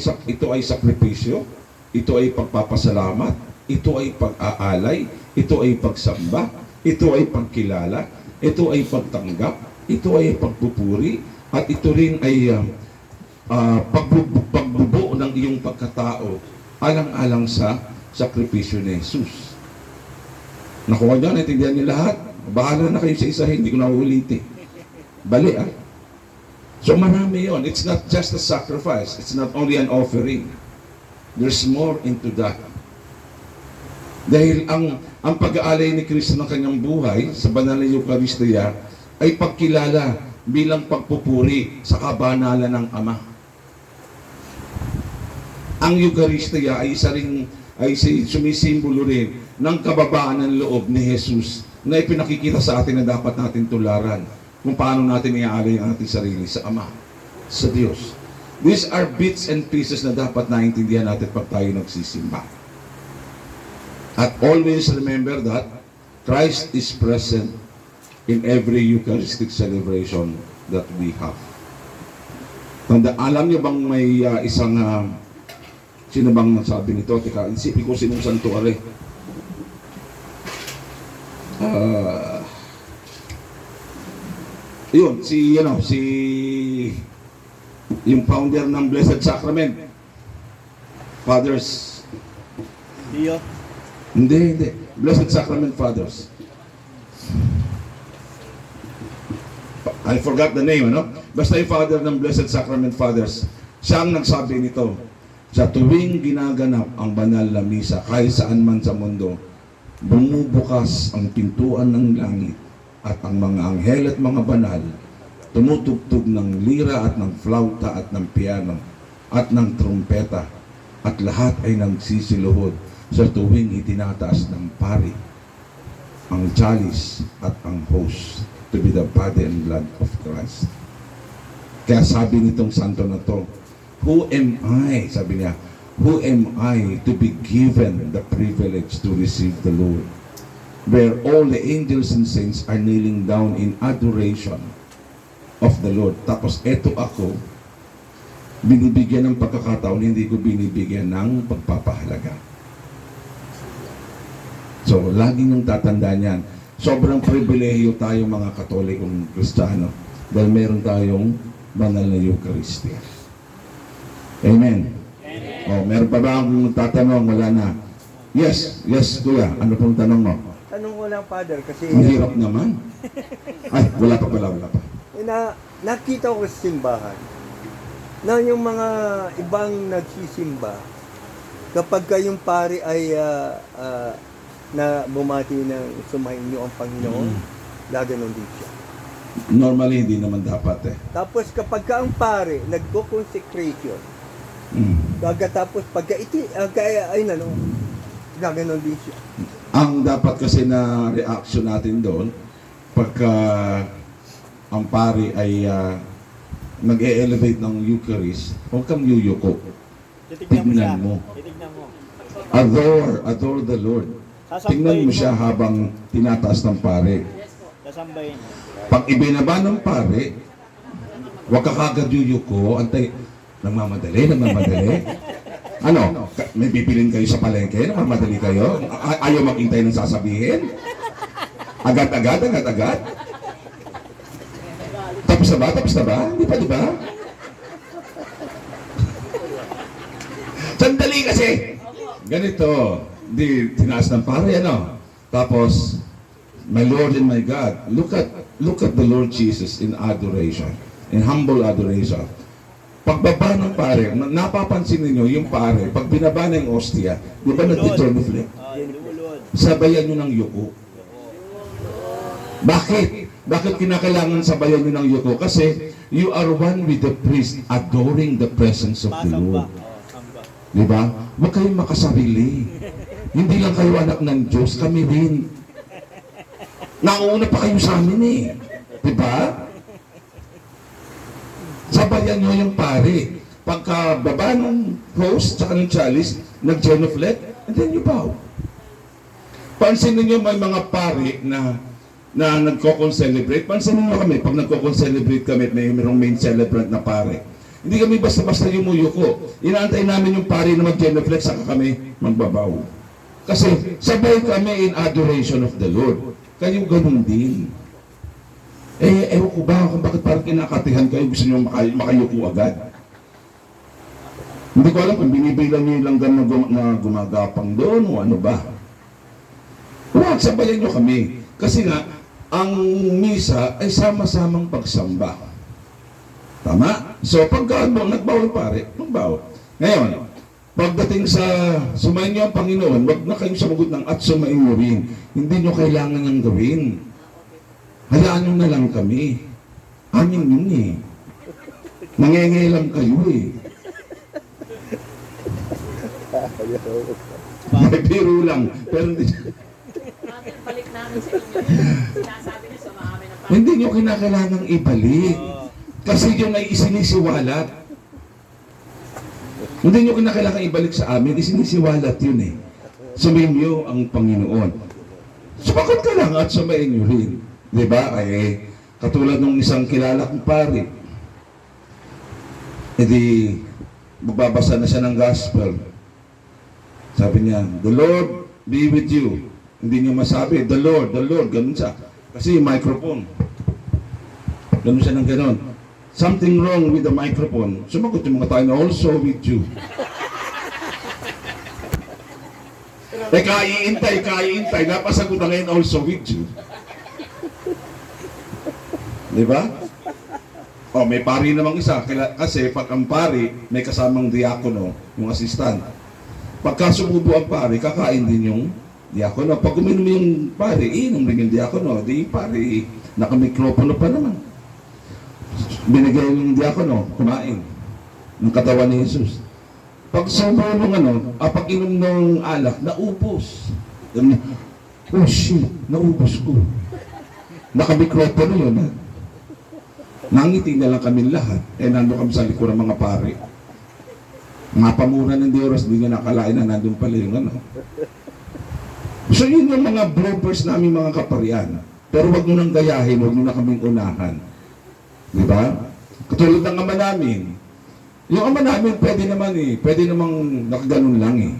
sakripisyo, ito ay pagpapasalamat, ito ay pag-aalay, ito ay pagsamba, ito ay pagkilala, ito ay pagtanggap, ito ay pagpupuri, at ito rin ay pagbubuo ng iyong pagkatao alang-alang sa sakripisyo ni Jesus. Nakuha niyo, naintindihan niyo lahat? Bahala na kayo sa isahin, hindi ko na uulitin. Bali So marami yon. It's not just a sacrifice. It's not only an offering. There's more into that. Dahil ang pag-aalay ni Kristo ng kanyang buhay sa banal na Eucharistia ay pagkilala bilang pagpupuri sa kabanalan ng Ama. Ang Eucharistia ay sumisimbolo rin ng kababaan ng loob ni Jesus na ipinakikita sa atin na dapat natin tularan kung paano natin iaalay ang ating sarili sa Ama, sa Diyos. These are bits and pieces na dapat naintindihan natin pag tayo nagsisimba. At always remember that Christ is present in every Eucharistic celebration that we have. Alam niyo bang may isang sino bang nagsabi nito? Teka, isipin ko sinong santo are. Yun, yung founder ng Blessed Sacrament. Fathers. Dio. Hindi. Blessed Sacrament Fathers. I forgot the name, ano? Basta yung father ng Blessed Sacrament Fathers. Siya ang nagsabi nito. Sa tuwing ginaganap ang banal na misa, kahit saan man sa mundo, bumubukas ang pintuan ng langit at ang mga anghel at mga banal tumutugtog ng lira at ng flauta at ng piano at ng trumpeta at lahat ay nagsisiluhod sa tuwing itinataas ng pari ang chalice at ang host to be the body and blood of Christ. Kaya sabi nitong santo na to, who am I? Sabi niya, who am I to be given the privilege to receive the Lord? Where all the angels and saints are kneeling down in adoration of the Lord. Tapos eto ako, binibigyan ng pagkakataon, hindi ko binibigyan ng pagpapahalaga. So, lagi niyong tatandaan yan. Sobrang pribilehiyo tayo mga Katolikong Kristiyano dahil meron tayong banal na Eucharistia. Amen. Oh, meron pa ba akong tatanong? Wala na. Yes, kuya. Ano pong tanong mo? Tanong ko lang, Father, kasi Ang hirap naman. Ay, wala pa. Nakita ko sa simbahan na yung mga ibang nagsisimba, kapag kayong pari ay na bumati ng sumahin niyo ang Panginoon, gaganon din siya. Normally, hindi naman dapat eh. Tapos kapag ka ang pare nagko-consecration, tapos pagka gaganon din siya. Ang dapat kasi na reaction natin doon, pagka ang pari ay nag-e-elevate ng Eucharist, huwag kang yuyuko. Tignan mo. Titignan mo. Adore the Lord. Sasambahin Tingnan mo siya habang tinataas ng pare. Sasambahin. Pag ibinaba ng pare, huwag ka kagad yuyuko, antay, nagmamadali. Ano? May bibilin kayo sa palengke? Nagmamadali kayo? Ayaw maghintay ng sasabihin? Agad-agad? Tapos na ba? Hindi pa, di ba? Sandali kasi! Ganito, di tinaas ng pare, ano? Tapos, my Lord and my God, look at the Lord Jesus in adoration, in humble adoration. Pagbaba ng pare, napapansin niyo yung pare, pag binaba na yung ostia, di ba nag-genuflect? Lumulod. Sabayan nyo ng yuko. Bakit? Bakit kinakailangan sabayan nyo ng yuko? Kasi you are one with the priest adoring the presence of the Lord. Samba. Di ba? Huwag kayong makasarili. Hindi lang kayo anak ng Diyos, kami rin. Nauna pa kayo sa amin eh. Di ba? Sabayan nyo yung pare. Pagka baba ng host tsaka ng chalice, nag-genuflect, and then you bow. Pansinin nyo may mga pare na nagko-concelebrate. Pansinin nyo kami, pag nagko-concelebrate kami at mayroong main celebrant na pare. Hindi kami basta-basta yumuyuko. Inaantay namin yung pare na mag-genuflect, saka kami magbabaw. Kasi sabay kami in adoration of the Lord. Kayo ganun din. Ewan ko ba kung bakit parang kinakatihan kayo, gusto nyo makayuko agad. Hindi ko alam kung binibilang nyo lang gano'n na gumagapang doon o ano ba. Huwag, sabayan nyo kami. Kasi nga, ang misa ay sama-samang pagsamba. Tama? So, pagka nagbawal pare, magbawal. Ngayon, pagdating sa sumayin nyo ang Panginoon, wag na kayong sumagot ng at sumayin nyo rin. Hindi nyo kailangan niyang gawin. Hayaan nyo na lang kami. Amin yun eh. Nangengelam kayo eh. May biro lang. Pero hindi, Balik namin sa inyo. Sinasabi niyo sa mga amin ng hindi nyo kinakailangang ibalik. Kasi yun ay isinisiwalat. Hindi nyo kinakailangang ibalik sa amin. Isinisiwalat yun eh. Sumayin nyo ang Panginoon. Sumagot ka lang at sumayin nyo rin. Diba? Ay, katulad ng isang kilala kong pare. E di, magbabasa na siya ng gospel. Sabi niya, the Lord be with you. Hindi niya masabi, the Lord, ganun siya. Kasi microphone. Ganun siya ng ganun. Something wrong with the microphone. Sumagot yung mga tayo na also with you. Kaiintay. Napasagot na ngayon also with you. Diba? O, may pari namang isa. Kasi pag ang pari, may kasamang diakono, yung assistant. Pagka sumubo ang pari, kakain din yung diakono. Pag uminom yung pari, inom rin yung diakono. Di pari, nakamikropono pa naman. Binigay yung diakono, kumain ng katawan ni Jesus. Pag sumubo ng pag inom ng alak, naupos. Oh shit, naupos ko. Nakamikropono yun ha. Nangiti na lang kami lahat. Nando kami sa likod ng mga pari. Mga pamura ng Diyos, hindi nyo nakalain na nandun pala yung So yun yung mga bloopers namin mga kaparian. Pero wag nyo nang gayahin, wag nyo na kaming unahan. Diba? Katulad ng ama namin. Yung ama namin pwede namang nakaganon lang eh.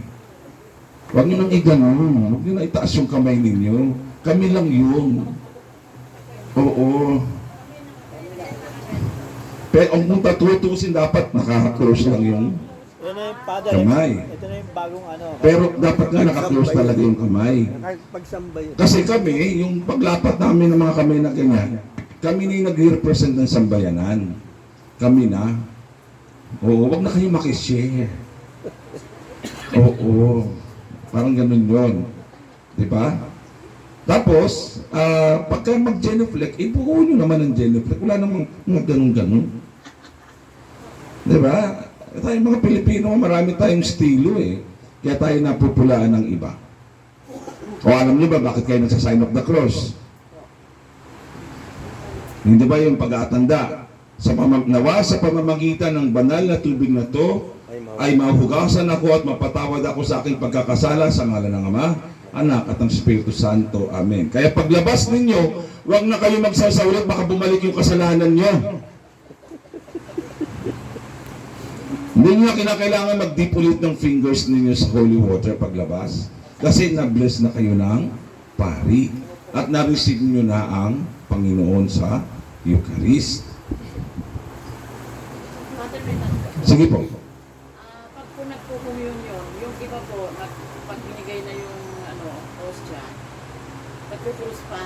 Wag nyo nang iganon. Wag nyo na itaas yung kamay ninyo. Kami lang yun. Oo. Pero kung tatutusin dapat nakaka-close lang yung Ito na yung Father. kamay. Ito na yung bagong Pero dapat nga naka-close talaga yung kamay. Pagsamba yun. Kasi kami, yung paglapat namin ng mga kamay na ganyan, kami na yung nag-represent ng sambayanan. Kami na. Oo, wag na kayo makishare. Oo. Parang ganun yun. Diba? Tapos, pagka mag-genuflect, ibuo nyo naman ang genuflect. Wala namang mga ganun-ganun. Diba? Tayong mga Pilipino, marami tayong estilo eh. Kaya tayo napupulaan ng iba. O alam niyo ba bakit kayo nagsa-sign of the cross? Hindi ba yung pag-aatanda? Nawa sa pamamagitan ng banal na tubig na to, ay mahugasan ako at mapatawad ako sa aking pagkakasala sa ngalan ng Ama, Anak at ng Espiritu Santo. Amen. Kaya paglabas ninyo, huwag na kayo magsasaulat, baka bumalik yung kasalanan nyo. Hindi nyo kinakailangan mag-dip ulit ng fingers ninyo sa holy water paglabas. Kasi na-bless na kayo ng pari. At na-receive nyo na ang Panginoon sa Eucharist. Father, may tanong po. Sige po. Pag po nagpo-communion, yung iba po, pag binigay na yung hostia, nagpo-cruise pa.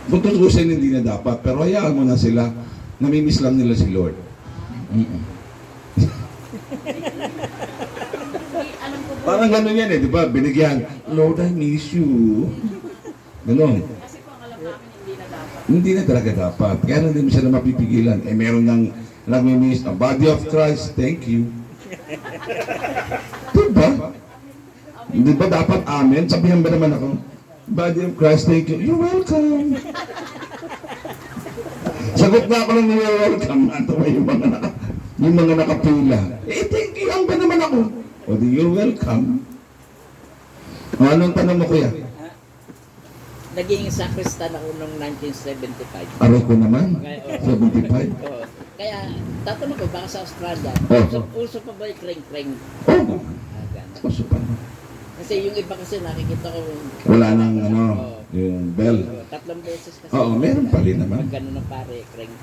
Kung tutusin, hindi na dapat. Pero hayaan mo na sila. Namimiss lang nila si Lord. Alam ko po, Parang gano'n yan eh, di ba? Binigyan, Lord, I miss you. Ganon. kasi po ang alam namin hindi na dapat. Hindi na talaga dapat. Kaya hindi mo sila mapipigilan. Eh, meron nang nag-miss, a body of Christ, thank you. Diba? Di ba dapat amen? Sabihan ba naman ako, body of Christ, thank you. You're welcome. Sagot na ako ng welcome na ito yung mga nakapila. Eh, thank you lang ba naman ako? O di you're welcome. O, anong tanong mo, kuya? Naging sakristan ako noong 1975. Aray ko naman, 75. Oo. Kaya, tatanong ko, baka sa Australia, Oo. uso pa ba yung kreng-kreng? Oo. Gano'n. Kaso pa. Kasi yung iba kasi nakikita ko, Wala nang yung bell. tatlong beses kasi. Oo, meron pa rin naman. Pag gano'n ng pare, kreng.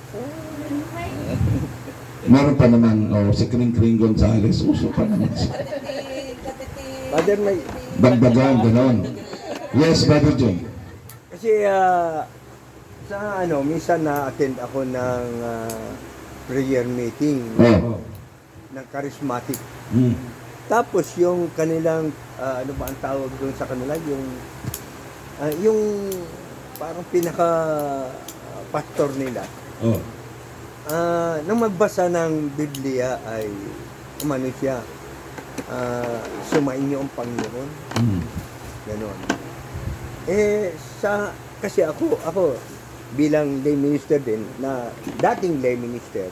Meron pa naman, si Kring Gonzales, uso pa naman siya. Father, may... Dagdagan, gano'n. Yes, Brother John. Kasi sa minsan na-attend ako ng prayer meeting Oh. ng charismatic. Hmm. Tapos yung kanilang, ano ba ang tawag doon sa kanila, yung parang pinaka-pastor nila. Oh. Nang magbasa ng Biblia ay, umano siya, sumainyo ang Panginoon. Hmm. Ganon. Kasi ako bilang lay minister din, na dating lay minister,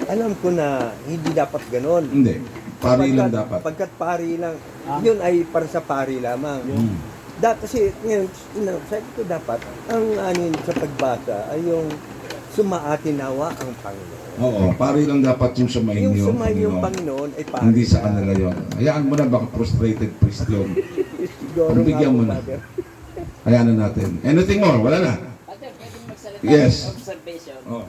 alam ko na hindi dapat ganon. Hindi. Pari lang dapat. Pagkat pari lang, yun ay para sa pari lamang. Hmm. Kasi ngayon, sabi ko dapat, ang anin sa pagbasa ay yung sumaatinawa ang Panginoon. Oo, pari lang dapat yung sumayin Yung yung sumayin yung Panginoon. Panginoon ay pari. Hindi sa kanila yun. Hayaan mo na, baka frustrated priest yun. Siguro Ang bigyan nga mo po, na. Father. Hayaan na natin. Anything more? Wala na. Ate, pwede magsalita Yes. ng observation. Oh.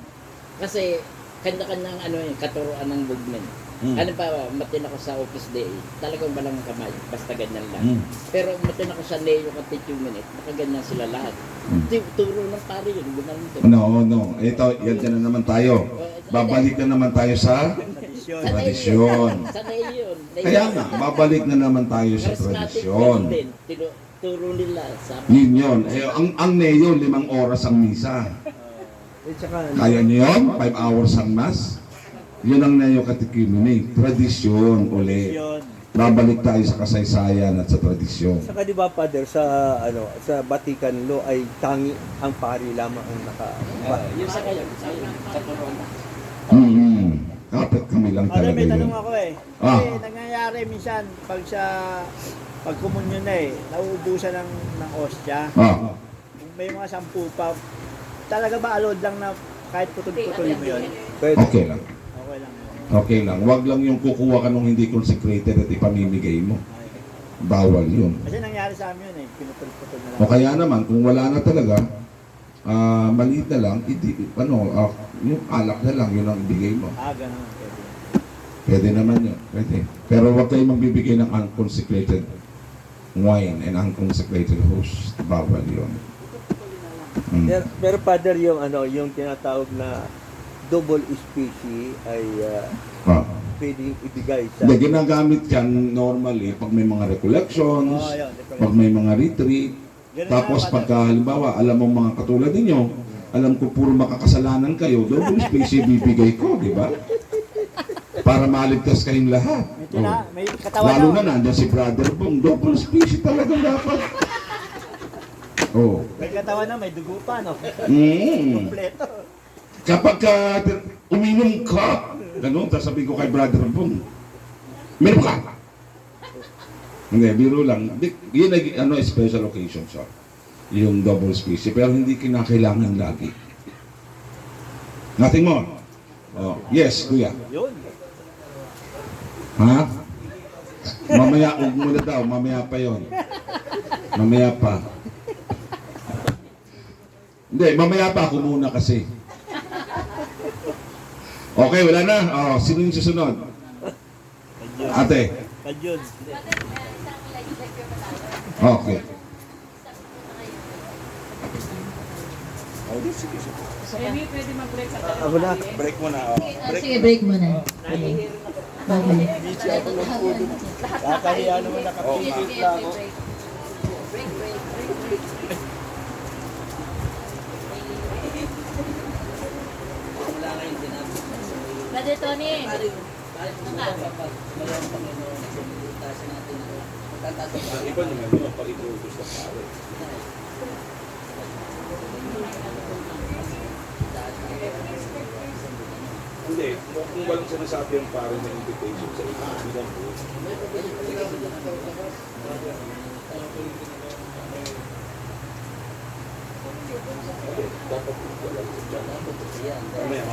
Kasi, kanya-kanyang katuruan ng movement. Ano pa, matin ako sa office day, talagang walang kamay, basta ganyan lang. Hmm. Pero matin ako sa Leo Catechumene, nakaganyan sila lahat. Turo ng pare yun, gumanon din. No. Ito, yan ka na naman tayo. Babalik na naman tayo sa tradisyon. Sa Leo yun. Kaya nga, babalik na naman tayo sa Charismatic tradisyon. din, turo nila sa Yun yun. Ang neo, 5 oras ang misa. Tsaka, Kaya nyo yun? 5 hours ang mass? Yun ang neo catechumenate. Tradisyon uli. Yun. Babalik tayo sa kasaysayan at sa tradisyon. Saka di ba, Father, sa Vatican Law ay tangi ang pari lamang ang yun sa kayo, sa katuruan. Kapit kami lang Father, talaga may yun. tanong ako eh. Kasi Ah. nangyayari minsan, pag komunyon na nauubusan ng ostya. Ah, May mga 10 pa. Talaga ba allowed lang na kahit putol-putol mo yun? Pwede. okay lang. Okay lang yun. Okay lang. Huwag lang yung kukuha ka nung hindi consecrated at ipamimigay mo. Bawal yun. Kasi nangyari sa amin yun eh, pinutol-putol na lang. O kaya naman, kung wala na talaga, maliit na lang, yung alak na lang, yun ang ibigay mo. Ganun. Pwede. Pwede naman yun. Pwede. Pero huwag kayong magbibigay ng unconsecrated wine and unconsecrated host. Bawal yun. Pero Father, yung tinatawag na double species ay pwedeng ibigay sa... Hindi, ginagamit yan normally pag may mga recollections, Yun. pag may mga retreat. Ganun Tapos na, pagka halimbawa, alam mo mga katulad ninyo, alam ko puro makakasalanan kayo, double species bibigay ko, di ba? Para maligtas kayong lahat. May katawan Lalo na nandiyan si Brother Bong, double species talaga dapat. Oh. May katawan na, may dugo pa, no? Kompleto. Kapag uminom ka, ganun, sasabihin ko kay Brother Bong, meron ka. Hindi, biro lang. Yun ay special occasion siya. Yung double species. Pero hindi kinakailangan lagi. Nothing more. Oh, yes, kuya. Yun. Ha? Mamaya, huwag muna daw. Mamaya pa yon. Mamaya pa. Hindi, mamaya pa ako muna kasi. Okay, wala na. Oh, sino yung susunod? Ate. Kadyod. Okay. Amy, pwede mag-break sa Ako na. Break mo na. Sige, break muna. Okay. Kakahiya naman nakapipit lang ako. Brother Tony. Iba naman yun, pag ito sa pare. Hindi, kung walang sinasabi ang pare ng invitation sa inyo, bilang po. Okay, dapat po wala sa dyan. Mamaya.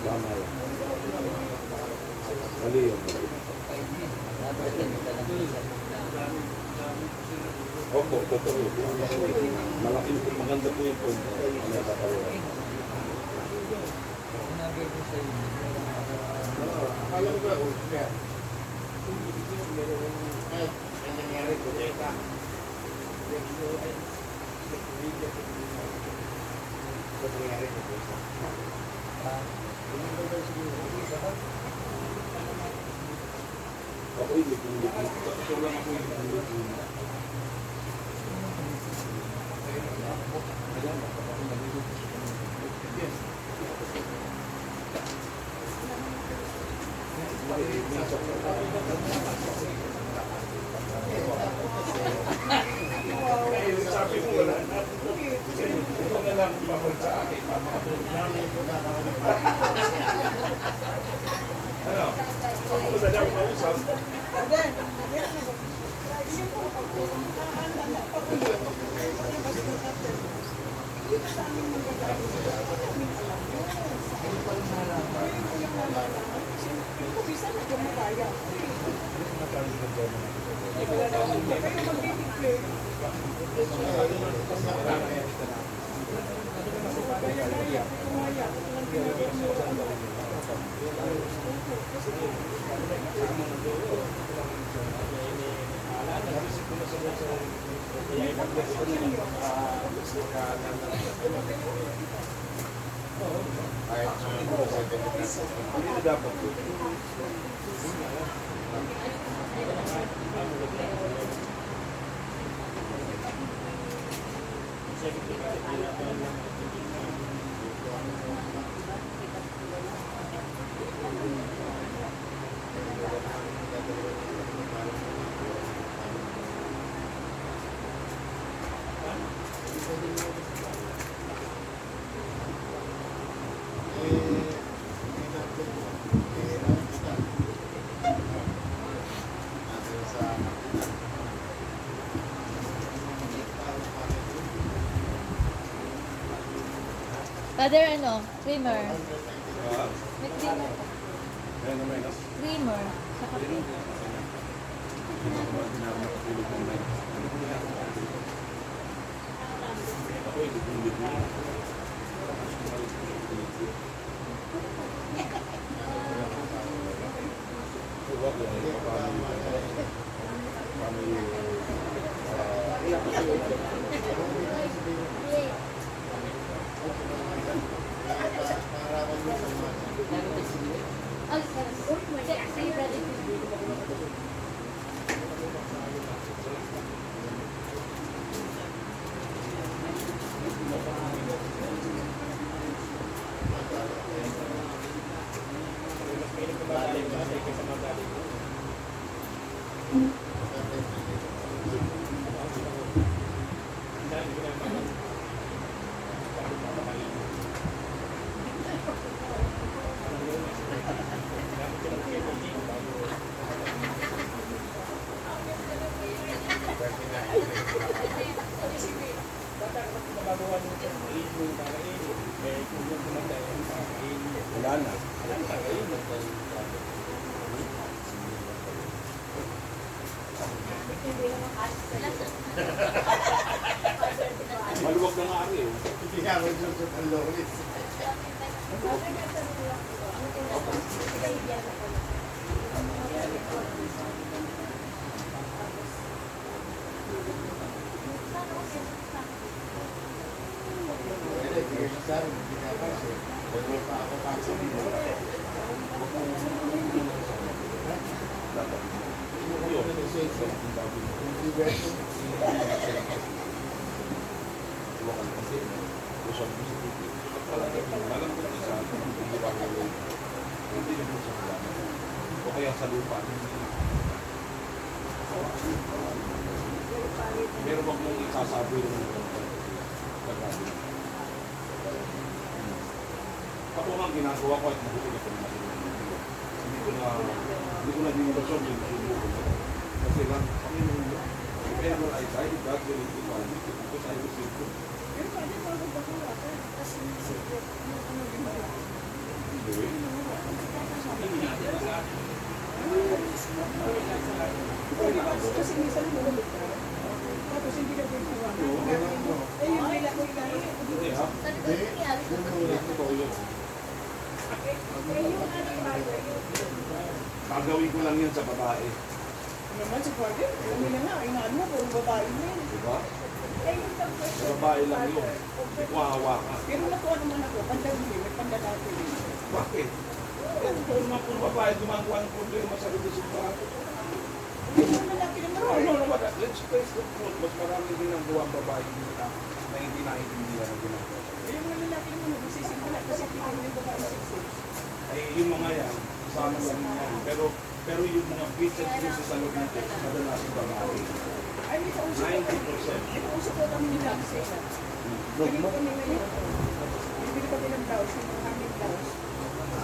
Tama yan. Mali yun. Opo, totoo. Malaki po, maganda po yung punto. Ano kakaroon? Akala ko ba, kaya? Ang nangyari ko, teka. Ako yung lupin. Ito lang ako yung lupin. Sabi ko wala na. Ito na lang bakit sa akin. Ano? Ako na lang mausap. Hindi dapat po. Father, ano? Creamer. May creamer. Creamer. Sa kape. Wala na. Maluwag na nga rin. Hindi nga rin ang loris. O kaya sa lupa. Meron bang mong isasabi ng pagkabi? Ako nga ginagawa ko at nagugulat ko naman. Hindi ko na dinibasyon yung subuko. Kasi lang, whenever I die, God will equal me because I was able. Pero pwede bago ba kung wata? Kasi secret, ano ginagawa? Kasi minsan lumulog ka. Tapos hindi ka din hawakan. Eh, yung nila ko ilalim. Hindi ha? Totoo yun. Gagawin ko lang yan sa babae. Naman si Father, kami na nga, inaan mo, puro babae na yun. Diba? Sa babae lang yun. Hindi ko hahawakan. Pero nakuha naman ako, pandagli, may pandadati rin. Bakit? Kung naman puro babae gumagawa ng problema sa relasyon. Hindi mo lalaki naman. No, no, let's face the truth. Mas marami din ang gawa ang babae nila na hindi naiintindihan ang ginagawa. Yung mga lalaki naman, nagsisimula kasi tingin mo yung babae sexy. Ay, yung mga yan, kasama lang yan. Pero yung mga bits and pieces sa loob natin, kadalasan babae. Ay, may kausap ko. 90%. May kausap ko kami ni Lance. Bili kami ngayon. Bibili kami ng blouse, yung hanging blouse.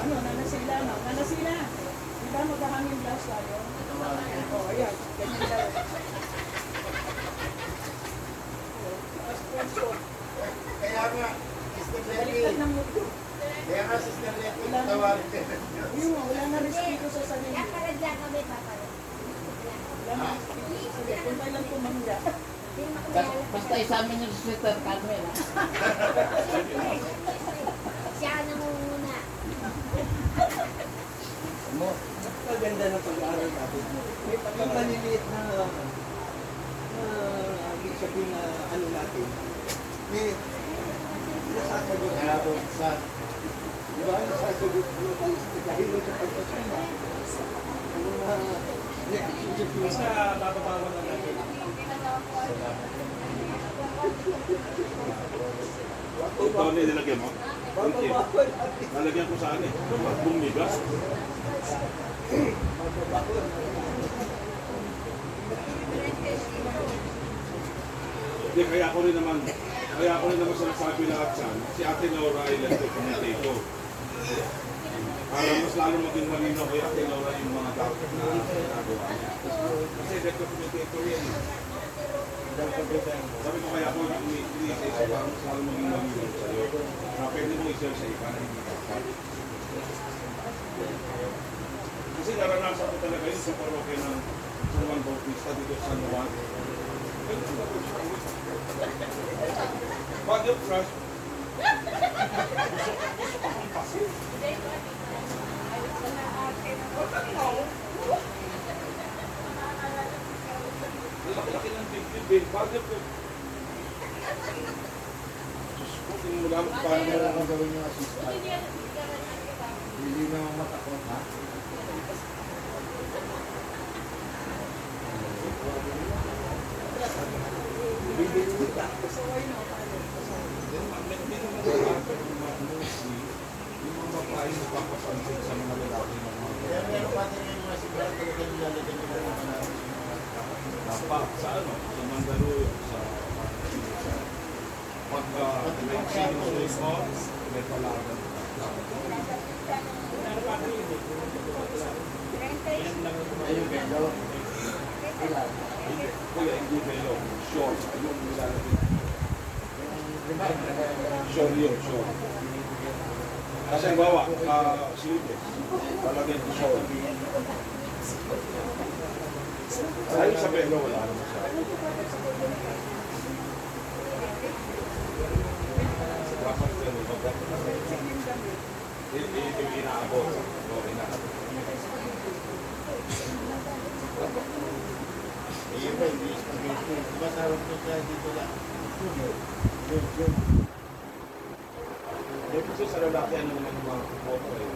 Ano, nanasila na. Nanasila! Di ba mag-hanging blouse tayo? Oo, ayan. Ganyan daw. Sponsor. Kaya nga, Sister Baliktad Letty. ng mundo. Kaya nga, Sister Letty, Wala na. tawarin ka. Yun, wala na respeto sa sarili. Kaya pala dyan kami papalit. Wala na respeto sa sarili. Kung kailan tumangga. Basta isamin yung Sister Carmel, ha? Siya nangunguna. Maganda ng pag-aaral natin. Yung maliliit na ibig sabihin na ano natin, may nasasagot Kaya po, sa di ba? Nasasagot dahil sa pagkasama. Ang mga Basta bababawan lang natin. Ito, nilagyan mo? Okay. bababawal natin. Nalagyan ko saan eh? Bumigas. Hindi, kaya ko rin naman sinasabi lahat dyan, si Ate Laura ay elected commentator. Para mas lalo maging malinaw kay Ate Laura yung mga dapat na ginagawa niya. Kasi elected commentator yan. Sabi ko kaya ako yung iniisip para mas lalo maging malinaw sa'yo. Pwede mo i-share sa iba na hindi dapat. Kasi naranasan ko talaga yun sa parokya ng San Juan Bautista dito sa San Juan. Body of trust. Gusto ko kong pasin. Laki-laki ng big body of trust. Diyos ko, tinimula mo paano mo ang gawin niyo assistant. Hindi naman matakot, ha? yung mga babae na papapansin sa mga lalaki ng mga Kaya meron pa din yung mga sigurado talaga nilalagyan nila ng mga tapak sa ano, sa Mandaluyong, sa pagka may sinusunod mo, may palagan. ayun, ganda. Kuya, hindi bello, short, yung nilalagay. Short yun, short. Kasi ang bawa, sleeveless, palagay ko short. Dahil sa bello, wala naman siya. Dapat bello, yung inaabot. O, inaabot. Ayun ba, hindi spaghetti. Diba tawag ko siya dito lang? Yun. Yung kasi sa lalaki, ano naman yung mga kupoto ay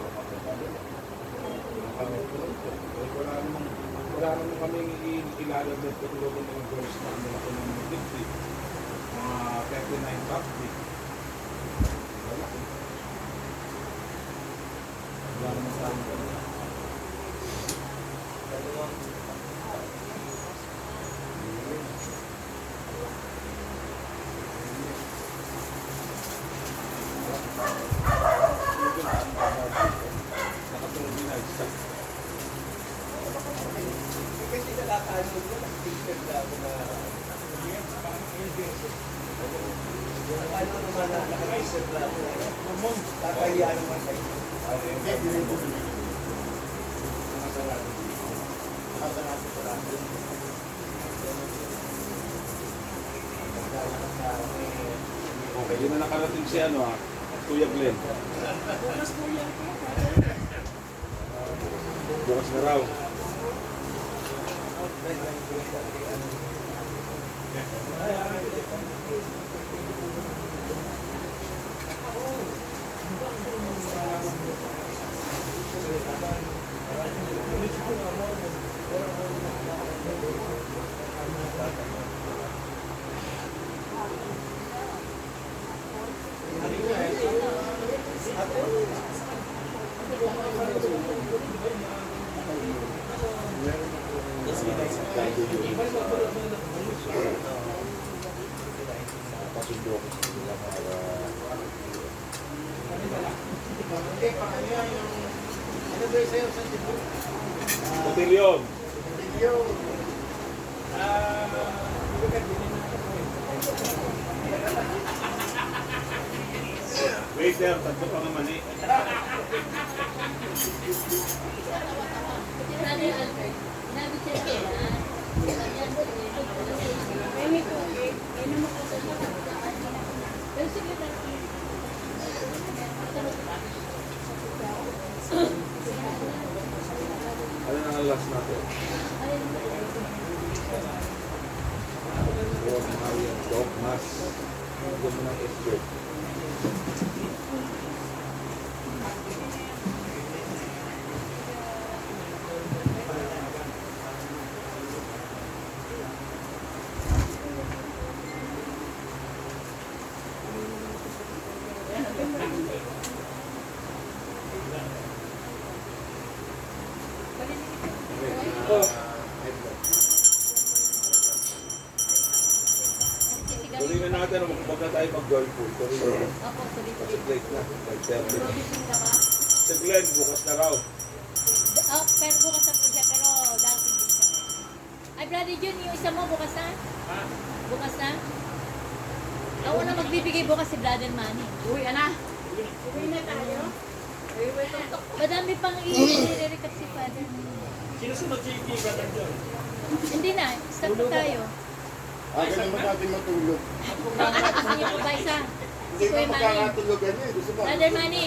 wala naman kaming ilalagay katulad ng mga girls na ano ako ng mga 50, mga 39 captive. Wala naman sa amin. Okay, yun na nakarating si ano Kuya Glenn. Bukas po yan po. Bukas na raw. Botilyon. Waiter, tatlo pa naman eh. Brother Albert, sinabi siya na May tubig. May naman po sa pero sige na. Ano na ang last natin? Huwag Marian, Dogmas. Huwag mo ng expert. Tuloy na natin, huwag na tayo mag-girl food. Tuloy na. Opo, Kasi late na. Like 10 minutes. Provision ka ba? Si Glenn, bukas na raw. Oh, pero bukas na po siya, pero dancing din siya. Ay, Brother Jun, yung isa mo bukas na? Ha? Bukas na? Ako na magbibigay bukas si Brother Manny. Uwi na. Uwi na tayo. Madami pang i-recap si Father. Sino sunod si Brother John? Hindi na, start po tayo. Ganun ba natin matulog? Gusto niyo po ba isa? Si Hindi Kuya ka Manny. makakatulog ano eh. Gusto mo? Brother Manny,